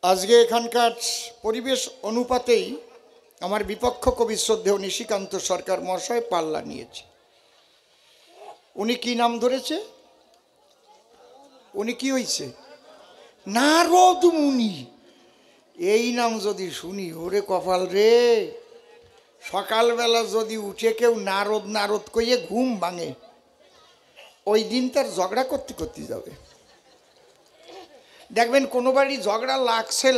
আজকে এখানকার পরিবেশ অনুপাতেই আমার বিপক্ষ কবি শ্রদ্ধেয় নিশিকান্ত সরকার মহাশয় পাল্লা নিয়েছে। উনি কি নাম ধরেছে? উনি কি হয়েছে? নারদ মুনি। এই নাম যদি শুনি, ওরে কপাল রে, সকালবেলা যদি উঠে কেউ নারদ নারদ কইয়ে ঘুম ভাঙে, ওই দিন তার ঝগড়া করতে করতে যাবে। দেখবেন কোনো বাড়ি ঝগড়া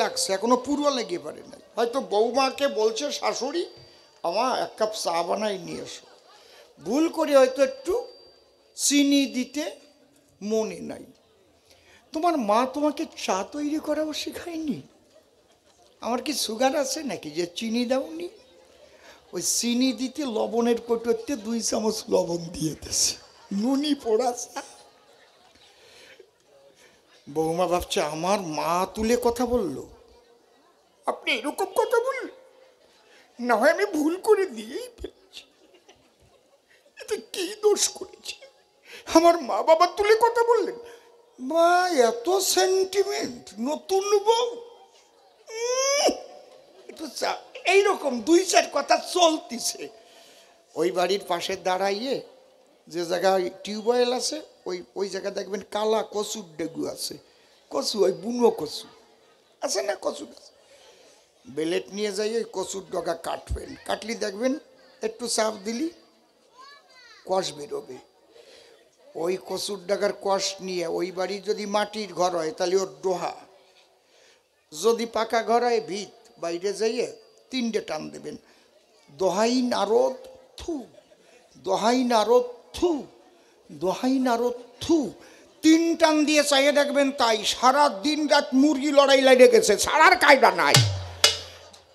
লাগছে এখনো পুরো লেগে পারে নাই। হয়তো বৌমাকে বলছে শাশুড়ি, আমার এক কাপ চা বানাই নিয়ে এসো, ভুল করে হয়তো একটু চিনি দিতে মনে নাই। তোমার মা তোমাকে চা তৈরি করাও শেখায়নি? আমার কি সুগার আছে নাকি যে চিনি দাওনি? ওই চিনি দিতে লবণের কৌটোতে 2 চামচ লবণ দিয়ে দিয়েছে, নুনি পোড়া চা। বৌমা ভাবছে আমার মা তুলে কথা বললো, আপনি এরকম কথা বললেন, না হয় আমি ভুল করে দিয়েই ফেলেছি, এতে কি দোষ করেছি? আমার মা বাবা তুলে কথা বললেন। মা এত সেন্টিমেন্ট, নতুন বউ, একটু চা, এইরকম 2-4 কথা চলতিছে। ওই বাড়ির পাশে দাঁড়াইয়ে যে জায়গায় টিউবওয়েল আছে, ওই জায়গায় দেখবেন কালা কচুর ডেগু আছে, কচু, ওই বুনো কচু আছে না, কচু গাছ, বেলেট নিয়ে যাই ওই কচুর ডগা কাটবেন, কাটলি দেখবেন একটু চাপ দিলি কষ বেরোবে। ওই কচুর ডাগার কষ নিয়ে ওই বাড়ি যদি মাটির ঘর হয় তাহলে ওর ডোহা, যদি পাকা ঘর হয় ভিত, বাইরে যাইয়ে 3টে টান দেবেন, দোহাই নারদ থু, দোহাই নারদ থু, দোহাই নারদ থু, 3 টান দিয়ে চাইয়ে দেখবেন তাই সারা দিন রাত মুরগি লড়াই লাগে গেছে, ছাড়ার কায়দা নাই।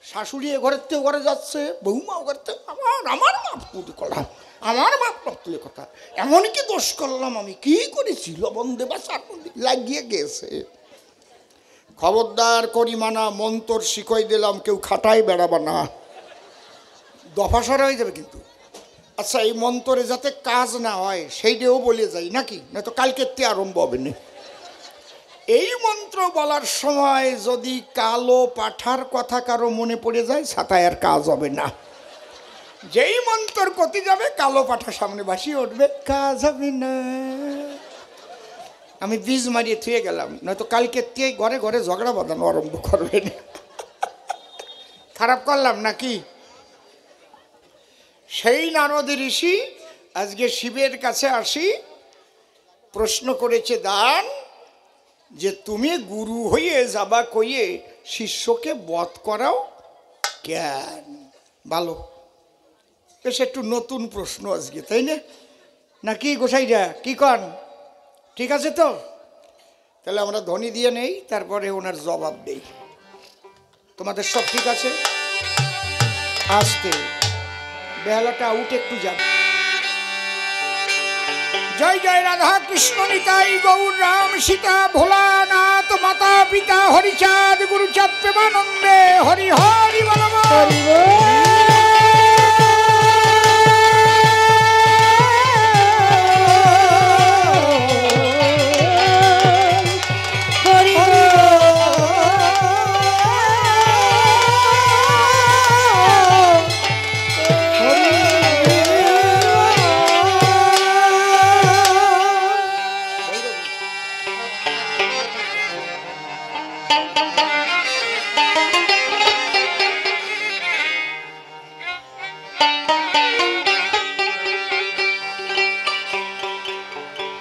শাশুড়ি এ ঘরের থেকে ঘরে যাচ্ছে, বৌমা ও ঘরের থেকে, আমার মাপ তুলে কথা, আমার মাপ তুলে কথা, এমনকি দোষ করলাম আমি, কি করেছি, লবণ দেবা লাগিয়ে গেছে। খবরদার করি মানা, মন্তর শিখই দিলাম, কেউ খাটাই বেড়াবা না, দফাসরা হয়ে যাবে কিন্তু। আচ্ছা, এই মন্তরে যাতে কাজ না হয় সেইটাও বলে যাই নাকি, না তো কালকের তে আরম্ভ হবে না। এই মন্ত্র বলার সময় যদি কালো পাঠার কথা কারো মনে পড়ে যায়, ছাতায় আর কাজ হবে না। যেই মন্ত্র করতে যাবে কালো পাঠা সামনে ভাসিয়ে উঠবে, কাজ হবে না। আমি বীজ মারিয়ে থুয়ে গেলাম, নয়তো কালকে তে ঘরে ঘরে ঝগড়া বাঁধানো আরম্ভ করবে না। খারাপ করলাম নাকি? সেই নারদ ঋষি আজকে শিবের কাছে আসি প্রশ্ন করেছে দান, যে তুমি গুরু হয়ে যাবা কইয়ে শিষ্যকে বধ করাও কেন? ভালো, বেশ একটু নতুন প্রশ্ন আজকে, তাই না? নাকি গোসাইরা কি কন? ঠিক আছে তো? তাহলে আমরা ধ্বনি দিয়ে নেই, তারপরে ওনার জবাব দেই। তোমাদের সব ঠিক আছে? আসতে বেহালাটা আউট একটু যাবে। জয় জয় রাধা কৃষ্ণ নিতাই গৌর রাম সীতা ভোলানাথ মাতা পিতা হরিচাঁদ গুরুচাঁদ প্রেমানন্দে হরি হরি বল।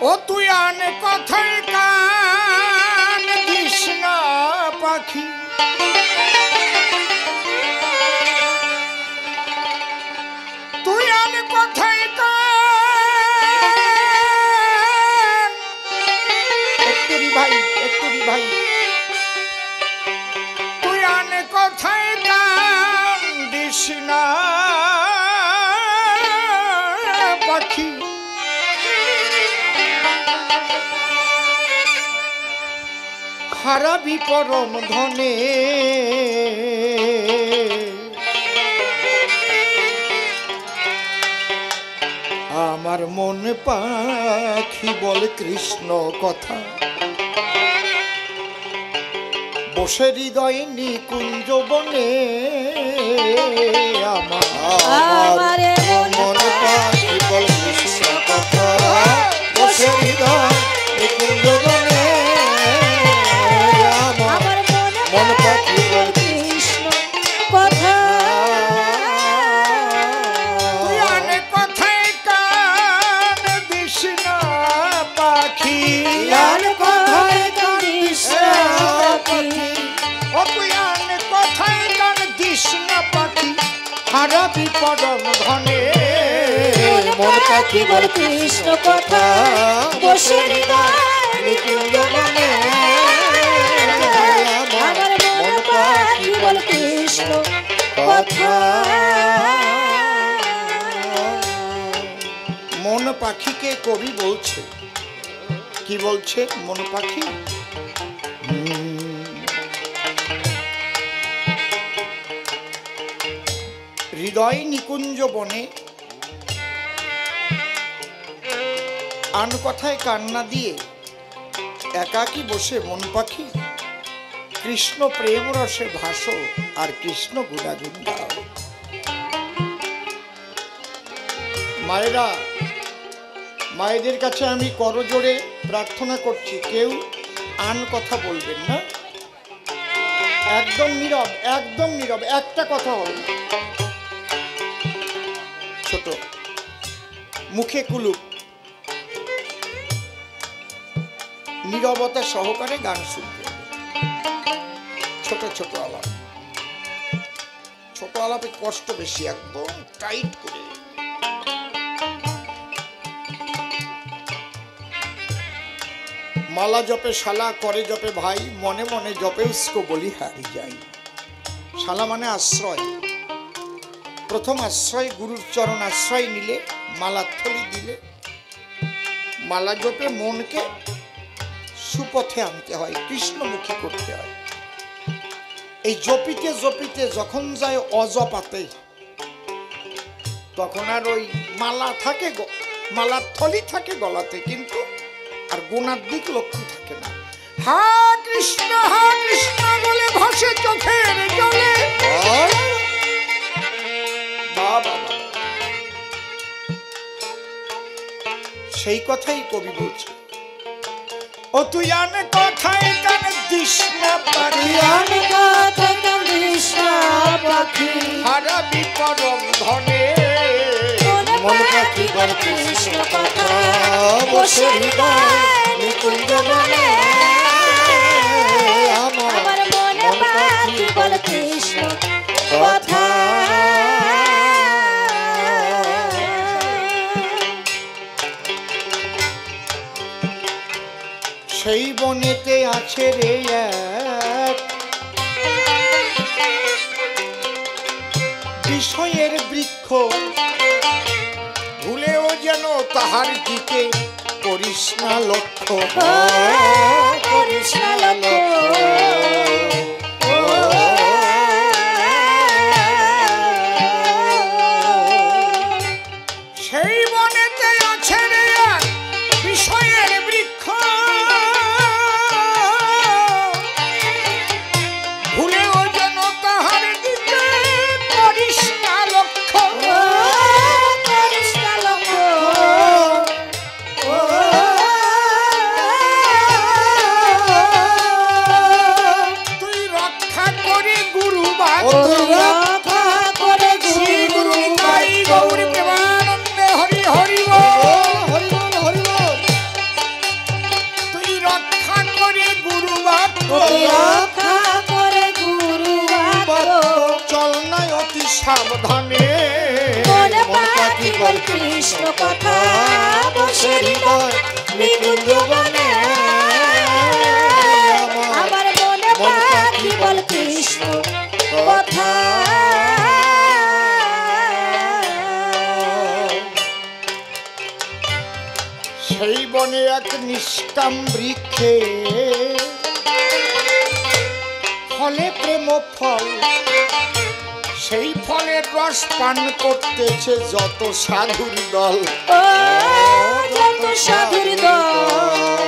ও তুই আনে কথায় কান দিস না পাখি, তুই আনে কথায় কান, একটুরি ভাই তুই আনে কথায় কান দিস না পাখি, হারাবি পরম ধনে আমার মন পাখি বলে কৃষ্ণ কথা, বসে হৃদয় নিকুঞ্জ বনে আমার মন পাখি বলে কৃষ্ণ কথা বসে হৃদয় নিকুঞ্জ বনে আমার মন পাখি বলে কৃষ্ণ কথা তুই আনে কথায় কান দিস না পাখি আর কথায় কাঁদিস না পাখি ও তুই আনে কথায় কান দিস না পাখি হারাবি পরম ধনে মন পাখি বলে কৃষ্ণ কথা বসে হৃদয় নিকুঞ্জ বনে আমার মন পাখি বলে কৃষ্ণ কথা মন পাখিকে কবি বলছে কি বলছে মন পাখি হৃদয় নিকুঞ্জ বনে আন কথায় কান্না দিয়ে একাকী বসে মন পাখি কৃষ্ণ প্রেম রসে ভাসো আর কৃষ্ণ গুণাগুণ গাও। মায়েরা মায়েদের কাছে আমি করজোড়ে প্রার্থনা করছি কেউ আন কথা বলবেন না, একদম নীরব, একদম নীরব, একটা কথা হবে ছোট মুখে কুলুপ নীরবতা সহকারে গান শুনতে হবে। ছোট ছোট আলাপ, ছোট আলাপে কষ্ট বেশি, একদম টাইট করে। মালা জপে শালা করে জপে ভাই মনে মনে জপে উস্কো বলি হারি যাই। শালা মানে আশ্রয়, প্রথম আশ্রয় গুরুর চরণ আশ্রয় নিলে মালার থলি দিলে মালা জপে মনকে সুপথে আনতে হয়, কৃষ্ণমুখী করতে হয়। এই জপিতে জপিতে যখন যায় অজপাতে তখন আর ওই মালা থাকে, মালার থলি থাকে গলাতে, কিন্তু আর গোনার দিক লক্ষ্য থাকে না। হা কৃষ্ণ বলে ভাসে চোখের জলে। সেই কথাই কবি বলছে ও তুই আন কথায় কান দিস না পাখি, আন কথায় কাঁদিস না পাখি হারাবি পরম ধনে মন পাখি বলে কৃষ্ণ কথা বসে হৃদয় নিকুঞ্জ বনে আমার মন পাখি বলে কৃষ্ণ কথা সেই বনেতে আছে রে এক বিষয়ের বৃক্ষ, ভুলেও যেন তাহার দিকে করিস না লক্ষ্য, করিস না লক্ষ্য। সেই বনেতে আছে রে এক বিষয়ের বৃক্ষ, ভুলেও যেন তাহার দিকে করিস না লক্ষ্য, করিস না লক্ষ্য। তুই রক্ষা করে গুরু বাক্য, রক্ষা করে শ্রী গুরু নিতাই গৌর প্রেমানন্দে হরি হরি হরি হরি। তুই রক্ষা করে গুরু বাক্য, রক্ষা করে গুরু বাক্য চল নাই অতি সাবধানে মন পাখি বল কৃষ্ণ কথা বসে হৃদয় নিকুঞ্জ বনে আমার মন পাখি বল কৃষ্ণ কথা সেই বনে এক নিষ্কাম বৃক্ষে ফলে প্রেম ফল, সেই ফলের রস পান করতেছে যত সাধুর দল, ও যত সাধুর দল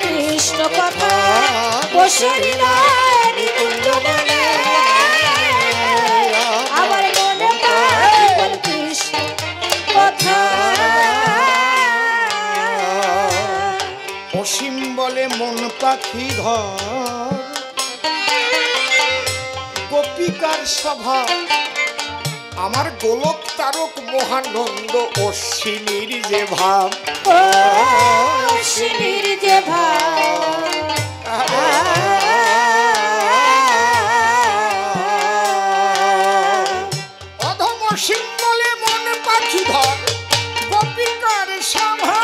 কৃষ্ণ কথা বসে হৃদয়ে নিকুঞ্জ বনে আমার মনে পাখি বলে কৃষ্ণ কথা অসীম বলে মন পাখি ঘর গোপিকার সভা আমার গোলক তারক মহানন্দ অশ্বিনীর যে ভাব অশ্বিনীর যে ভাব অধম অসীম বলে মন পাখি ঘর গোপিকার সভা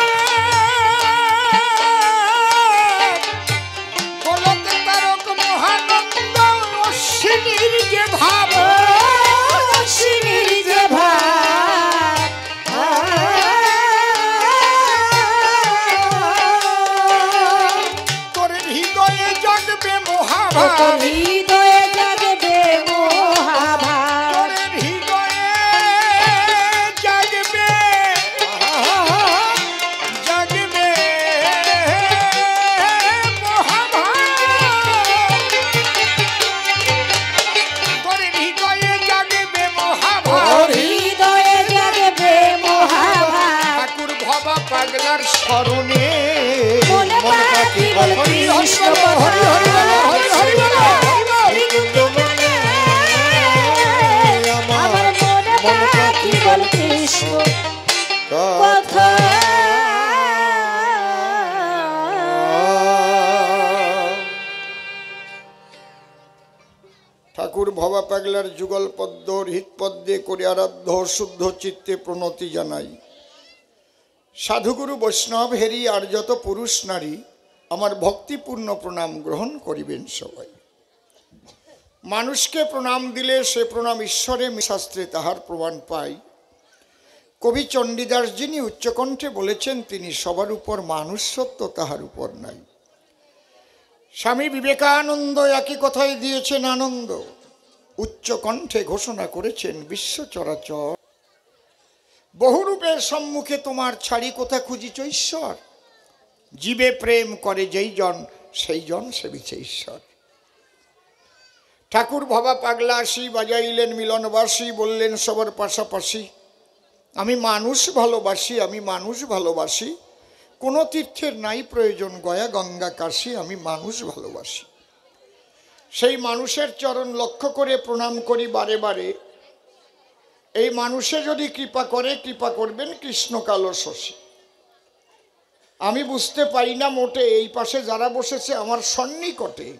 গোলক তারক মহানন্দ অশ্বিনীর যে ভাব অশ্বিনীর যে ভাব তোর হৃদয়ে জাগবে মহাভাব হৃদয়ে জাগবে মহাভাব তোর হৃদয়ে জাগবে জাগবে মহাভাব তোর হৃদয়ে জাগবে মহাভাব হৃদয়ে জাগবে মহাভাব ঠাকুর ভবা পাগলার স্মরণে মনে পাখি বলে কৃষ্ণ কথা নিকুঞ্জ বনে আমার মনে পাখি বলে কৃষ্ণ কথা ঠাকুর ভবা পাগলার যুগল পদ্ম হৃৎপদ্মে করে আরাধ্য শুদ্ধ চিত্তে প্রণতি জানাই সাধুগুরু বৈষ্ণব হেরি আর যত পুরুষ নারী আমার ভক্তিপূর্ণ প্রণাম গ্রহণ করিবেন সবাই মানুষকে প্রণাম দিলে সে প্রণাম ঈশ্বরে শাস্ত্রে তাহার প্রমাণ পাই কবি চণ্ডীদাস যিনি উচ্চকণ্ঠে বলেছেন তিনি সবার উপর মানুষ সত্য তাহার উপর নাই স্বামী বিবেকানন্দ একই কথাই দিয়েছেন আনন্দ উচ্চকণ্ঠে ঘোষণা করেছেন বিশ্ব চরাচর বহুরূপের সম্মুখে তোমার ছাড়ি কোথা খুঁজিছ ঈশ্বর জীবে প্রেম করে যেই জন সেই জন সেবিছে ঈশ্বর ঠাকুর ভবা পাগলা আসি বাজাইলেন মিলনবাসী বললেন সবার পাশাপাশি আমি মানুষ ভালোবাসি আমি মানুষ ভালোবাসি কোনো তীর্থের নাই প্রয়োজন গয়া গঙ্গা কাশী আমি মানুষ ভালোবাসি সেই মানুষের চরণ লক্ষ্য করে প্রণাম করি বারে বারে এই মানুষে যদি কৃপা করে কৃপা করবেন কৃষ্ণ কালো শশী আমি বুঝতে পারি না মোটে এই পাশে যারা বসেছে আমার সন্নিকটে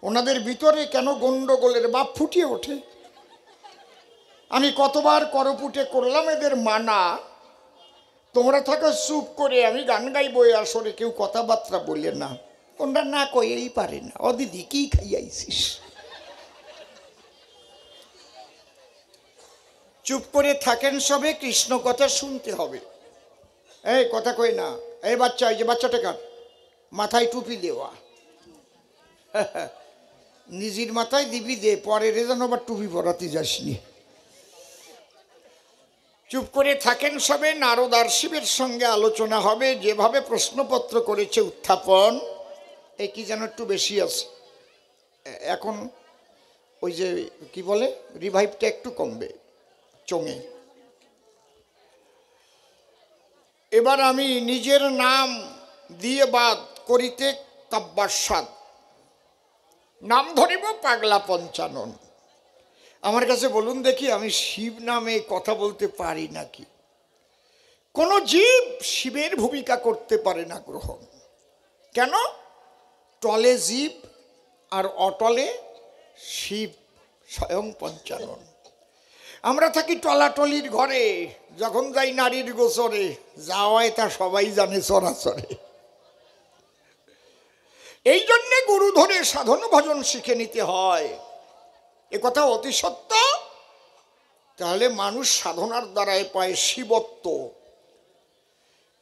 ওনাদের ভিতরে কেন গন্ডগোলের বাপ ফুটিয়ে ওঠে আমি কতবার করপুটে করলাম এদের মানা তোমরা থাকো চুপ করে আমি গান গাইবো আসরে কেউ কথাবার্তা বলে না ওনারা না কয়েই পারে না ও দিদি কি খাইয়াইছিস চুপ করে থাকেন সবে কৃষ্ণ কথা শুনতে হবে এই কথা কই না এই বাচ্চা এই যে বাচ্চাটা কার মাথায় টুপি দেওয়া নিজের মাথায় দিবি দে পরে যেন আবার টুপি পরাতে যাসনি চুপ করে থাকেন সবে নারদ আর শিবের সঙ্গে আলোচনা হবে যেভাবে প্রশ্নপত্র করেছে উত্থাপন এই কি যেন একটু বেশি আছে এখন ওই যে কি বলে রিভাইভটা একটু কমবে চোঙে এবার আমি নিজের নাম দিয়ে বাদ করিতে কাব্যাস্বাদ নাম ধরিব পাগলা পঞ্চানন আমার কাছে বলুন দেখি আমি শিব নামে কথা বলতে পারি নাকি কোন জীব শিবের ভূমিকা করতে পারে না গ্রহণ কেন টলে জীব আর অটলে শিব স্বয়ং পঞ্চানন আমরা থাকি টলাটলির ঘরে যখন যাই নারীর গোচরে যাওয়ায় তা সবাই জানে চরাচরে এই জন্যে গুরু ধরে সাধন ভজন শিখে নিতে হয় এ কথা অতি সত্য তাহলে মানুষ সাধনার দ্বারাই পায় শিবত্ব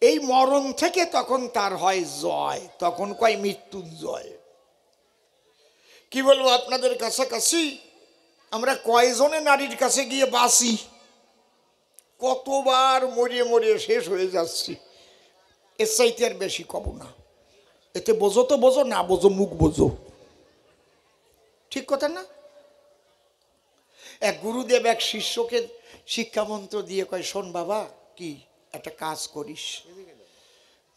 এই মরণ থেকে তখন তার হয় জয় তখন কয় মৃত্যুঞ্জয় কি বলবো আপনাদের কাছাকাছি আমরা কয়জনে নারীর কাছে গিয়ে বাঁচি কতবার মরিয়ে মরিয়ে শেষ হয়ে যাচ্ছি এর চাইতে আর বেশি কব না এতে বোঝো তো বোঝো, না বোঝো মুখ বোঝো। ঠিক কথা না? এক গুরুদেব এক শিষ্যকে শিক্ষামন্ত্র দিয়ে কয়, শোন বাবা, কি একটা কাজ করিস,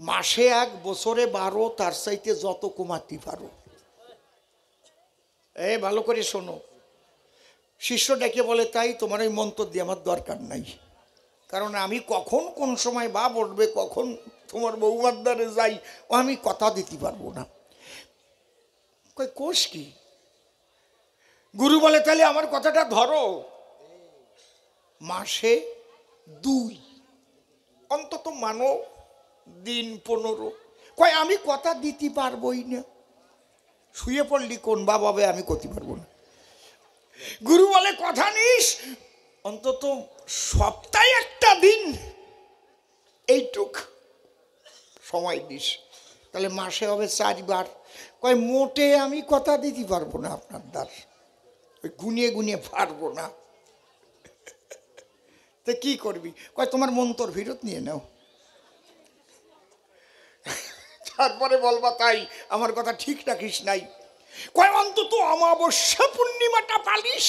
মাসে 1, বছরে 12, তার চাইতে যত কমাতে পারো। ভালো করে শোনো। শিষ্য ডেকে বলে, তাই? তোমার ওই মন্ত্র দিয়ে আমার দরকার নাই, কারণ আমি কখন কোন সময় বা বলবে, কখন তোমার বৌমার দ্বারে যাই, ও আমি কথা দিতে পারবো না। কই কোষ কি? গুরু বলে, তাহলে আমার কথাটা ধরো, মাসে 2 অন্তত মানো, দিন 15। কয় আমি কথা দিতে পারবোই না। শুয়ে পড়লি কোন বাবা, আমি করতে পারবো না। গুরু বলে, কথা নিস, অন্তত সপ্তাহে 1টা দিন এইটুক সময় দিস, তাহলে মাসে হবে 4 বার। কয় মোটে আমি কথা দিতে পারবো না আপনার দ্বার, ওই গুনিয়ে গুনিয়ে পারবো না। তো কি করবি? কয় তোমার মন্তর ফেরত নিয়ে নাও, তারপরে বলবা তাই আমার কথা ঠিক রাখিস নাই। কয় অন্তত অমাবস্যা পূর্ণিমাটা পালিস।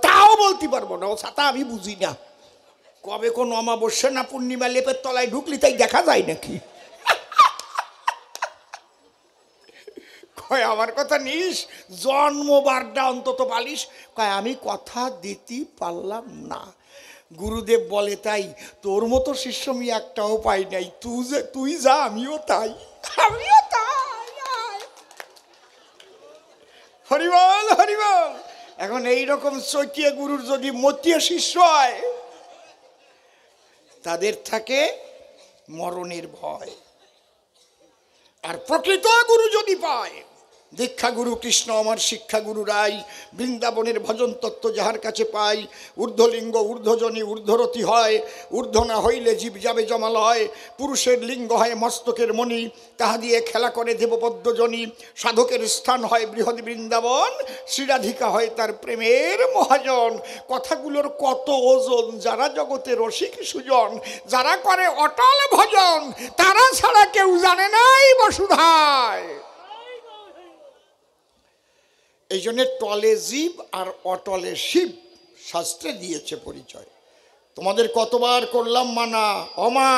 তাও বলতে পারবো না, ও ছাতা আমি বুঝি না, কবে কোন অমাবস্যা না পূর্ণিমা লেপের তলায় ঢুকলি তাই দেখা যায় নাকি? কয় আমার কথা নিস, জন্মবারটা অন্তত পালিস। কয় আমি কথা দিতে পারলাম না। গুরুদেব বলে, তাই? তোর মতো শিষ্য আমি একটাও পাই নাই, তুই যা আমিও তাই, আমিও তাই। হরিবল হরিবল। এখন এইরকম চটিয়া গুরুর যদি মতিয়া শিষ্য হয়, তাদের থাকে মরণের ভয়। আর প্রকৃত গুরু যদি পায়, দীক্ষা গুরু কৃষ্ণ আমার শিক্ষা গুরু রাই, বৃন্দাবনের ভজন তত্ত্ব যাহার কাছে পাই, ঊর্ধ্বলিঙ্গ ঊর্ধ্বজনী ঊর্ধ্বরতি হয়, ঊর্ধ্ব না হইলে জীব যাবে জমালয়, পুরুষের লিঙ্গ হয় মস্তকের মণি, তাহা দিয়ে খেলা করে দেবপদ্মজনী, সাধকের স্থান হয় বৃহৎ বৃন্দাবন, শ্রীরাধিকা হয় তার প্রেমের মহাজন। কথাগুলোর কত ওজন, যারা জগতে রসিক সুজন, যারা করে অটল ভজন, তারা ছাড়া কেউ জানে নাই বসুধায়। এই জন্য টলে জীব আর অটলে শিব শাস্ত্রে দিয়েছে পরিচয়। তোমাদের কতবার করলাম মানা, অমা,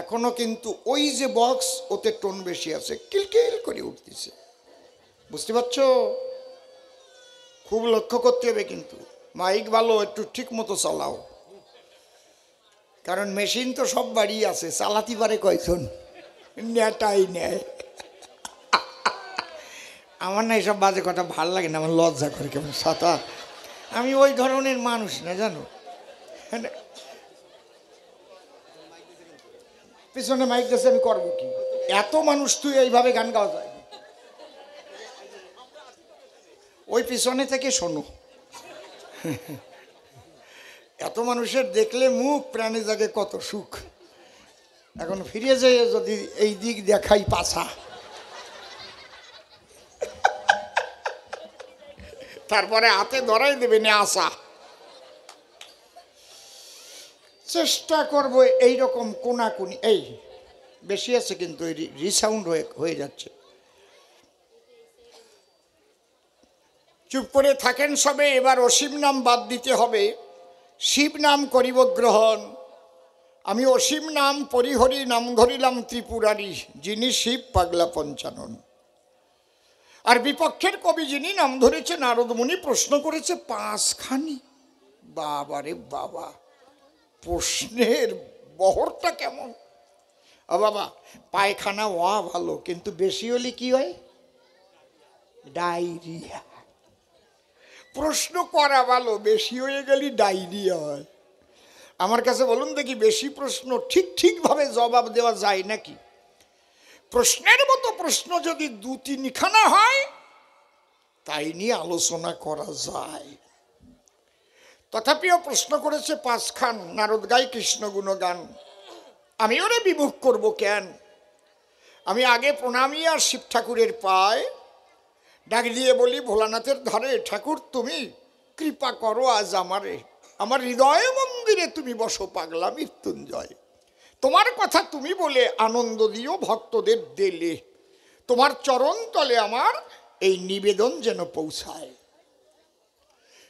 এখনো কিন্তু ওই যে বক্স, ওতে টোন বেশি আছে, কিলকিল করে উঠতেছে, বুঝতে পারছো? খুব লক্ষ্য করতে হবে কিন্তু। মাইক ভালো, একটু ঠিক মতো চালাও, কারণ মেশিন তো সব বাড়ি আছে, চালাতে পারে কয়জন? নেটাই নেয়। আমার না এইসব বাজে কথা ভাল লাগে না, আমার লজ্জা করে কেমন সাতা। আমি ওই ধরনের মানুষ না, জানো। পিছনে মাইক দিয়েছে, আমি করবো কি? এত মানুষ, তুই এইভাবে গান গাওয়া যায়? ওই পিছনে থেকে শোনো। এত মানুষের দেখলে মুখ প্রাণে জাগে কত সুখ। এখন ফিরে যেয়ে যদি এই দিক দেখাই পাছা, তারপরে হাতে ধরাই দেবে না আসা। চেষ্টা করবো এইরকম কোনাকুনি, এই বেশি আছে কিন্তু রিসাউন্ড হয়ে যাচ্ছে। চুপ করে থাকেন সবে, এবার অসীম নাম বাদ দিতে হবে, শিব নাম করিব গ্রহণ। আমি অসীম নাম পরিহরি, নাম ধরিলাম ত্রিপুরারি, যিনি শিব পাগলা পঞ্চানন। আর বিপক্ষের কবি যিনি, নাম ধরেছে নারদমুনি, প্রশ্ন করেছে 5খানি। বাবারে বাবা, প্রশ্নের বহরটা কেমন! বাবা, পায়খানা ওয়া ভালো, কিন্তু বেশি হলে কি হয়? ডায়রিয়া। প্রশ্ন করা ভালো, বেশি হয়ে গেলে ডায়রিয়া হয়। আমার কাছে বলুন দেখি, বেশি প্রশ্ন ঠিকভাবে জবাব দেওয়া যায় নাকি? প্রশ্নের মতো প্রশ্ন যদি 2-3খানা হয়, তাই নিয়ে আলোচনা করা যায়। তথাপিও প্রশ্ন করেছে 5খান, নারদ গাই কৃষ্ণ গুণগান। আমি ওরে বিমুখ করব কেন? আমি আগে প্রণামী আর শিব ঠাকুরের পায় ডাক দিয়ে বলি, ভোলানাথের ধারে ঠাকুর তুমি কৃপা করো আজ আমারে, আমার হৃদয় মন্দিরে তুমি বসো পাগলা মৃত্যুঞ্জয়। তোমার কথা তুমি বলে আনন্দ দিও ভক্তদের দিলে, তোমার চরণ তলে আমার এই নিবেদন যেন পৌঁছায়।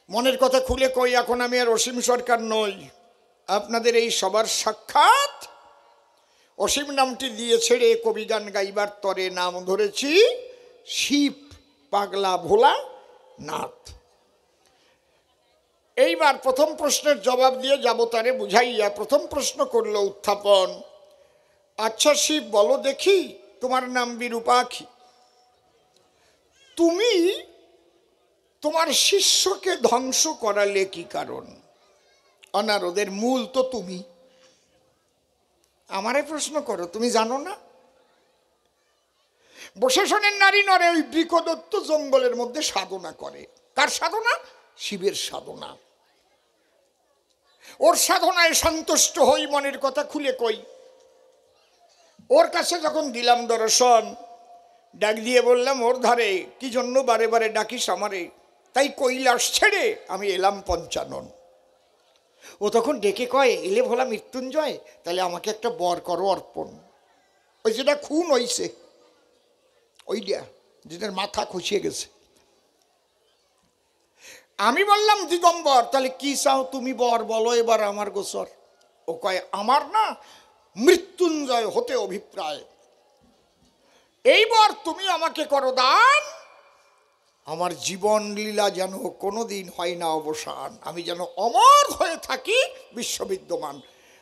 মনের কথা খুলে কই, এখন আমি আর অসীম সরকার নই, আপনাদের এই সবার সাক্ষাৎ অসীম নামটি দিয়ে ছেড়ে কবিগান গাইবার তরে নাম ধরেছি শিব পাগলা ভোলা নাথ। এইবার প্রথম প্রশ্নের জবাব দিয়ে যাব তারে বুঝাইয়া। প্রথম প্রশ্ন করল উত্থাপন, আচ্ছা শিব বলো দেখি, তোমার নাম বিরূপাক্ষী, তুমি তোমার শিষ্যকে ধ্বংস করালে কি কারণ? অনারদের মূল তো তুমি। আমারে প্রশ্ন করো, তুমি জানো না? বশেষণের নারী নরে ওই বৃকদত্ত জঙ্গলের মধ্যে সাধনা করে। কার সাধনা? শিবের সাধনা। ওর সাধনায় সন্তুষ্ট হই, মনের কথা খুলে কই। ওর কাছে যখন দিলাম দর্শন, ডাক দিয়ে বললাম, ওর ধারে কি জন্য বারে বারে ডাকিস আমারে? তাই কৈলাস ছেড়ে আমি এলাম পঞ্চানন। ও তখন ডেকে কয়, এলে ভোলা মৃত্যুঞ্জয়, তাহলে আমাকে একটা বর করো অর্পণ। ওই যেটা খুন হইছে, ওইটা যেটার মাথা খসিয়ে গেছে। আমি বললাম, দিগম্বর তাহলে কি চাও তুমি বর, বলো এবার আমার গোসর। ও কয়, আমার না মৃত্যুঞ্জয় হতে অভিপ্রায়, এইবার তুমি আমাকে করো দান, আমার জীবন লীলা যেন কোনোদিন হয় না অবসান, আমি যেন অমর হয়ে থাকি বিশ্ববিদ্যমান।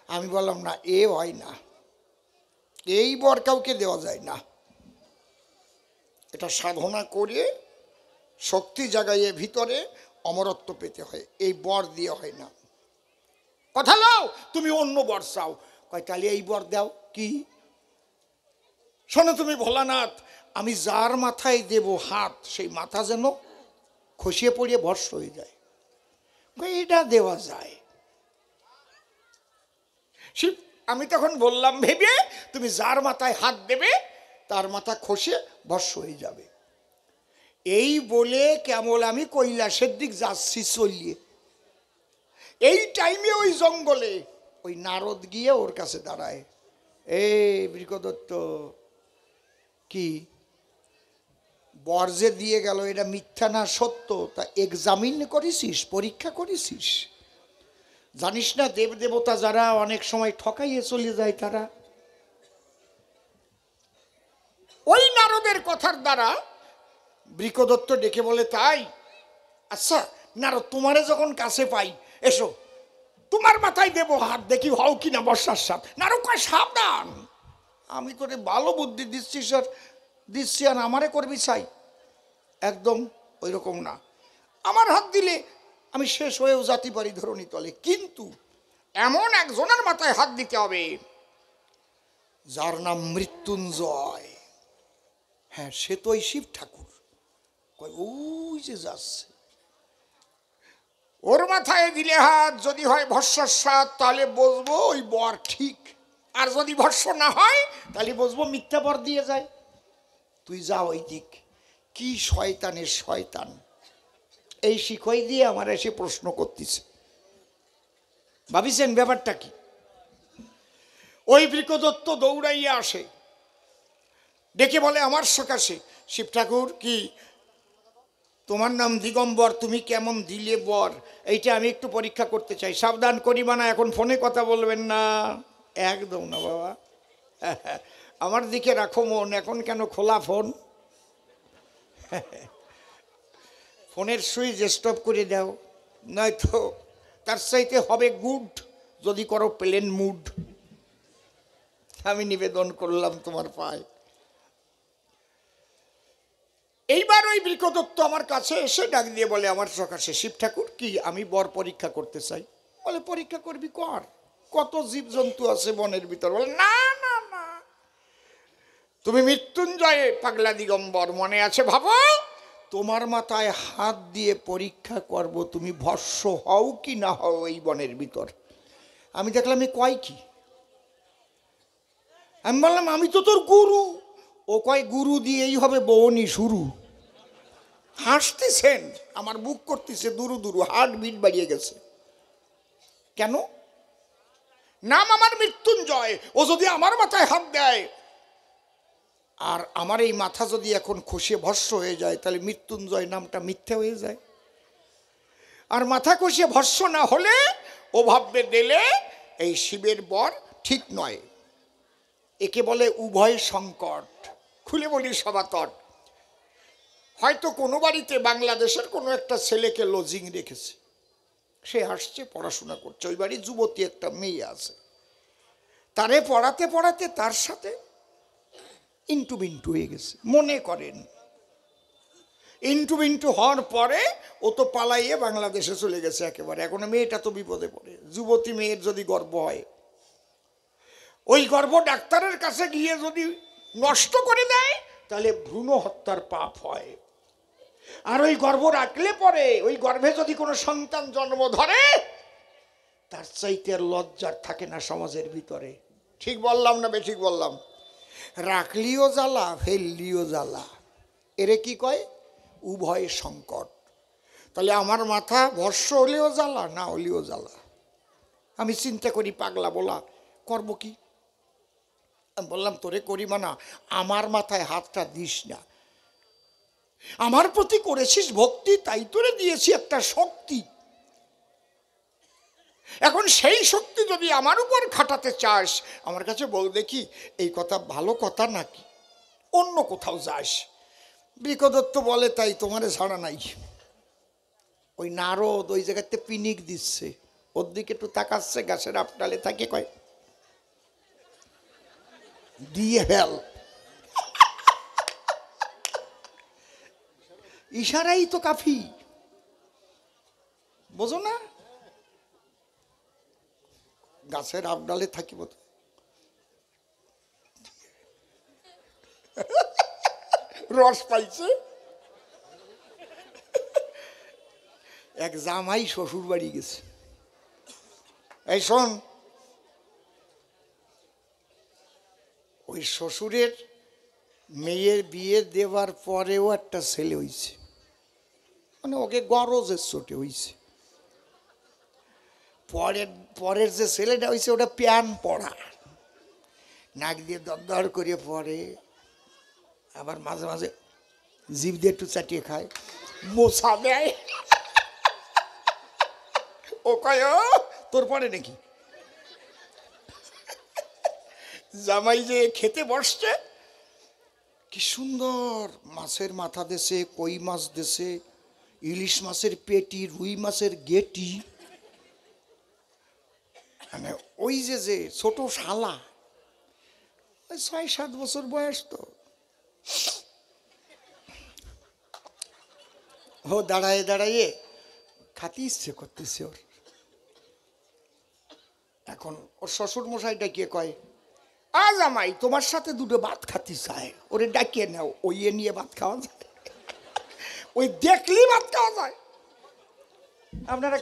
আমি বললাম, না এ হয় না, এই বর কাউকে দেওয়া যায় না, এটা সাধনা করে শক্তি জাগাইয়ে ভিতরে অমরত্ব পেতে হয়, এই বর দিয়ে হয় না। কথা লাও, তুমি অন্য বর চাও। কয়, তাহলে এই বর দাও। কি? শোনো তুমি ভোলানাথ, আমি যার মাথায় দেব হাত, সেই মাথা যেন খসিয়ে পড়িয়ে ভস্ম হয়ে যায়। এটা দেওয়া যায়। শিব, আমি তখন বললাম, ভেবে তুমি যার মাথায় হাত দেবে তার মাথা খসে ভস্ম হয়ে যাবে। এই বলে কেবল আমি কৈলাসের দিক যাচ্ছি চলিয়ে, এই টাইমে ওই জঙ্গলে ওই নারদ গিয়ে ওর কাছে দাঁড়ায়। বৃকদত্ত, কি বর যে দিয়ে গেল এটা মিথ্যা না সত্য তা এক্সামিন করেছিস, পরীক্ষা করেছিস? জানিস না দেব দেবতা যারা অনেক সময় ঠকাইয়ে চলে যায়, তারা ওই নারদের কথার দ্বারা বৃকদত্ত ডেকে বলে, তাই? আচ্ছা নারদ, তোমারে যখন কাছে পাই, এসো তোমার মাথায় দেবো হাত, দেখি হও কিনা বর্ষার সাপ। নারদ কয়, সাবধান, আমি তোরে ভালো বুদ্ধি দিচ্ছি স্যার, দিচ্ছি, আর আমারে করবি চাই? একদম ওই রকম না, আমার হাত দিলে আমি শেষ হয়েও যেতে পারি ধরণী তলে, কিন্তু এমন একজনের মাথায় হাত দিতে হবে যার নাম মৃত্যুঞ্জয়। হ্যাঁ, সে তো ওই শিব ঠাকুর। কয়, ওই যে যাচ্ছে, ওর মাথায় দিলে হাত, যদি হয় ভস্মার সাত তাহলে বুঝবো ওই বর ঠিক, আর যদি ভস্ম না হয় তাহলে বুঝবো মিথ্যা বর দিয়ে যায়। তুই যা ওই দিক। কি শয়তানের শয়তান, এই শিখই দিয়ে আমার এসে প্রশ্ন করতেছে। ভাবিছেন ব্যাপারটা কি? ওই বৃকদত্ত দৌড়াইয়া আসে, ডেকে বলে আমার সকাশে, শিব ঠাকুর কি তোমার নাম দিগম্বর, তুমি কেমন দিলে বর, এইটা আমি একটু পরীক্ষা করতে চাই, সাবধান করিবা না, এখন ফোনে কথা বলবেন না। একদম না বাবা, আমার দিকে রাখো মন, এখন কেন খোলা ফোন, ফোনের সুইচ স্টপ করে দাও, নয়তো তার চাইতে হবে গুড, যদি করো প্লেন মুড। আমি নিবেদন করলাম তোমার পায়। এইবার ওই বৃকদত্ত আমার কাছে এসে ডাক দিয়ে বলে, আমার সকাশে, শিব ঠাকুর কি আমি বর পরীক্ষা করতে চাই। বলে, পরীক্ষা করবি, কর, কত জীবজন্তু আছে বনের ভিতর। বলে, না না না, তুমি মৃত্যুঞ্জয় পাগলা দিগম্বর, মনে আছে ভাবো, তোমার মাথায় হাত দিয়ে পরীক্ষা করব তুমি ভস্ম হও কি না হও এই বনের ভিতর। আমি দেখলাম এ কয় কি, আমি বললাম, আমি তো তোর গুরু। ও কয়, গুরু দিয়েই হবে বউনি শুরু। হাসতেছেন, আমার বুক করতেছে দুরু দুরু, হার্ট বিট বাড়িয়ে গেছে। কেন? নাম আমার মৃত্যুঞ্জয়। ও যদি আমার মাথায় হাত দেয় আর আমার এই মাথা যদি এখন খসে ভস্ম হয়ে যায়, তাহলে মৃত্যুঞ্জয় নামটা মিথ্যে হয়ে যায়। আর মাথা খসে ভস্ম না হলে ও ভাববে দিলে এই শিবের বর ঠিক নয়। একে বলে উভয় সংকট। খুলে বলি সবাতট, হয়তো কোনো বাড়িতে বাংলাদেশের কোনো একটা ছেলেকে লজিং রেখেছে, সে আসছে পড়াশোনা করছে, ওই বাড়ির যুবতী একটা মেয়ে আছে, তারে পড়াতে পড়াতে তার সাথে ইন্টু বিন্টু হয়ে গেছে। মনে করেন ইন্টু বিন্টু হওয়ার পরে ও তো পালাইয়ে বাংলাদেশে চলে গেছে একেবারে। এখন মেয়েটা তো বিপদে পড়ে। যুবতী মেয়ের যদি গর্ভ হয়, ওই গর্ভ ডাক্তারের কাছে গিয়ে যদি নষ্ট করে দেয়, তাহলে ভ্রূণ হত্যার পাপ হয়। আর ওই গর্ভ রাখলে পরে ওই গর্ভে যদি কোনো সন্তান জন্ম ধরে, তার চাইতে আর লজ্জার থাকে না সমাজের ভিতরে। ঠিক বললাম না বেঠিক বললাম? রাখলিও জ্বালা, ফেললিও জ্বালা। এরে কি কয়? উভয় সংকট। তাহলে আমার মাথা ভস্ম হলেও জ্বালা, না হলেও জ্বালা। আমি চিন্তা করি পাগলা বলা করবো কি? আমি বললাম তোরে করিবা না, আমার মাথায় হাতটা দিস না। আমার প্রতি করেছিস ভক্তি, তাই তোরে দিয়েছি একটা শক্তি। এখন সেই শক্তি যদি আমার উপর খাটাতে চাস, আমার কাছে বল দেখি এই কথা ভালো কথা নাকি অন্য কোথাও যাস? বৃকদত্ত বলে তাই তোমারে ছাড়া নাই। ওই নারদ ওই জায়গাতে পিনিক দিচ্ছে, ওর দিকে একটু তাকাচ্ছে, গাছের আপটালে থাকে, কয় দিয়ে ফেল। ইশারাই তো কাফি, বোঝো না? গাছের আপডালে থাকিব তো। রস পাইছে। এক জামাই শ্বশুর বাড়ি গেছে। এই শোন, ওই শ্বশুরের মেয়ের বিয়ে দেওয়ার পরেও একটা ছেলে হইছে, মানে ওকে গরজের চোটে হইছে। পরের যে ছেলেটা হয়েছে ওটা প্যান পড়া, নাক দিয়ে দরদর করে পড়ে, আবার মাঝে মাঝে জিভ দিয়ে একটু চাটিয়ে খায়, মোছা দেয়। ও কয় তোর পরে নাকি? জামাই যে খেতে বসছে, কি সুন্দর মাছের মাথা দেশে, কই মাছ দেশে, ইলিশ মাছের পেটি, রুই মাছের গেটি। মানে ওই যে যে ছোট শালা, ওই ৬-৭ বছর বয়স, তো ও দাঁড়ায় দাঁড়াইয়ে খাতে ইচ্ছে করতেছে ওর। এখন ওর শ্বশুর মশাই ডাকিয়ে কয়, আজ আমাই তোমার সাথে দুটো ভাত খাতে চায়, ওরে ডাকিয়ে নাও। ওই নিয়ে ভাত খাওয়া যায়, ওই দেখলেই ভাত খাওয়া যায়। আপনারা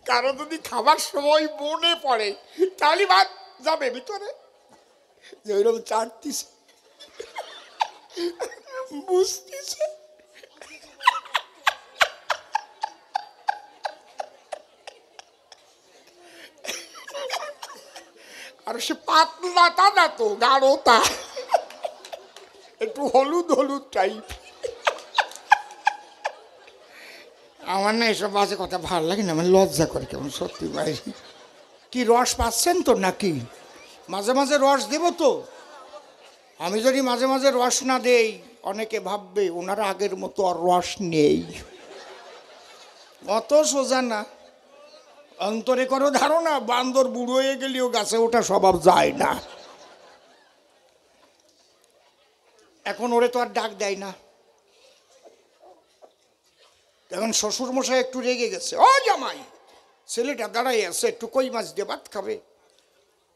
কারো যদি খাবার সময় মনে পড়ে, তাহলে ভাত যাবে ভিতরে, যে ওইরকম চাটতিছে, বুঝতেছে। আর সে পাতলাটা না তো, গাঢ়তা, একটু হলুদ হলুদ টাইপ। আমার না এসব বাজে কথা ভালো লাগে না, আমার লজ্জা করে কেমন, সত্যি ভাই। কি রস পাচ্ছেন তো নাকি? মাঝে মাঝে রস দেব তো। আমি যদি মাঝে মাঝে রস না দেই, অনেকে ভাববে ওনারা আগের মতো আর রস নেই। অত সোজা না। অন্তরে করো ধারণা, বান্দর বুড়ো হয়ে গেলেও গাছে ওঠা স্বভাব যায় না। এখন ওরে তো আর ডাক দেয় না। এখন শ্বশুর মশাই একটু রেগে গেছে, ও জামাই, ছেলেটা দাঁড়াই আছে, একটু কই মাছ দিয়ে ভাত খাবে।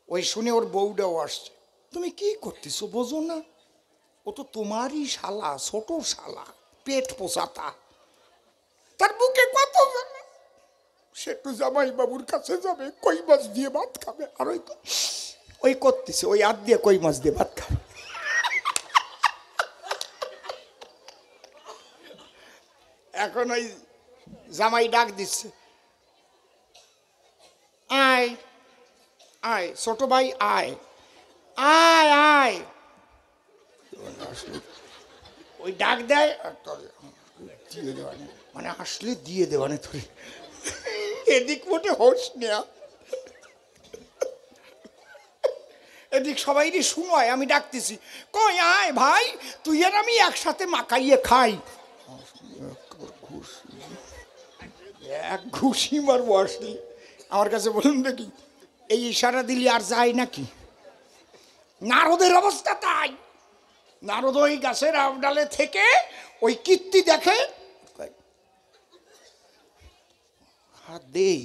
ওই শুনে ওর বউটাও আসছে। তুমি কি করতেছো বোঝো না? ও তো তোমারই শালা, ছোট শালা, পেট পোষাতা, তার বুকে কত জানে। সে একটু জামাই বাবুর কাছে যাবে, কই মাছ দিয়ে ভাত খাবে। আর ওই করতেছে, ওই হাত দিয়ে কই মাছ দিয়ে ভাত খাবে। এখন ওই জামাই ডাক দিচ্ছে, আয় আয় ছোট ভাই আয় আয় আয়, ওই ডাক দেয় আর তোর দিয়ে দেওয়ানে, মানে আসলে দিয়ে দেওয়ানে তোর এদিক মোটে হোস নেয়া, এদিক সবাইরই সময় আমি ডাকতেছি, কই আয় ভাই তুই আর আমি একসাথে মাখাইয়ে খাই, এক ঘুষি মারবো আসলে। আমার কাছে বলুন দেখি এই ইশারা দিলি আর যায় নাকি? নারদের অবস্থা তাই। নারদ ওই গাছের আবডালে থেকে ওই কীর্তি দেখে, হাত দেই।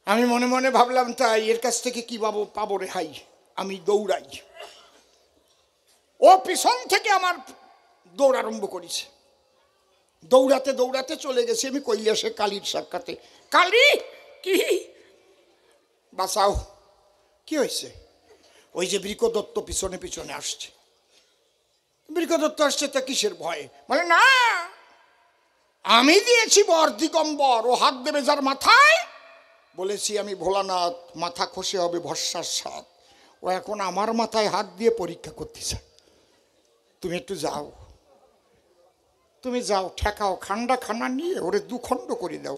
আমি মনে মনে ভাবলাম তাই, এর কাছ থেকে কি পাবো রেহাই। আমি দৌড়াই, ও পিছন থেকে আমার দৌড় আরম্ভ করেছে। দৌড়াতে দৌড়াতে চলে গেছি আমি কৈলাসে কালীর সাক্ষাতে। কালী কি বাঁচাও, কি হয়েছে? ওই যে বৃকদত্ত পিছনে পিছনে আসছে। বৃকদত্ত আসছে তা কিসের ভয়ে? বলে না, আমি দিয়েছি বর দিগম্বর, ও হাত দেবে যার মাথায়। বলেছি আমি ভোলানাথ, মাথা খসে হবে ভরসার স্বাদ। ও এখন আমার মাথায় হাত দিয়ে পরীক্ষা করতেছে। তুমি একটু যাও, তুমি যাও, ঠেকাও, খান্ডা খানা নিয়ে ওরে দুখণ্ড করে দাও।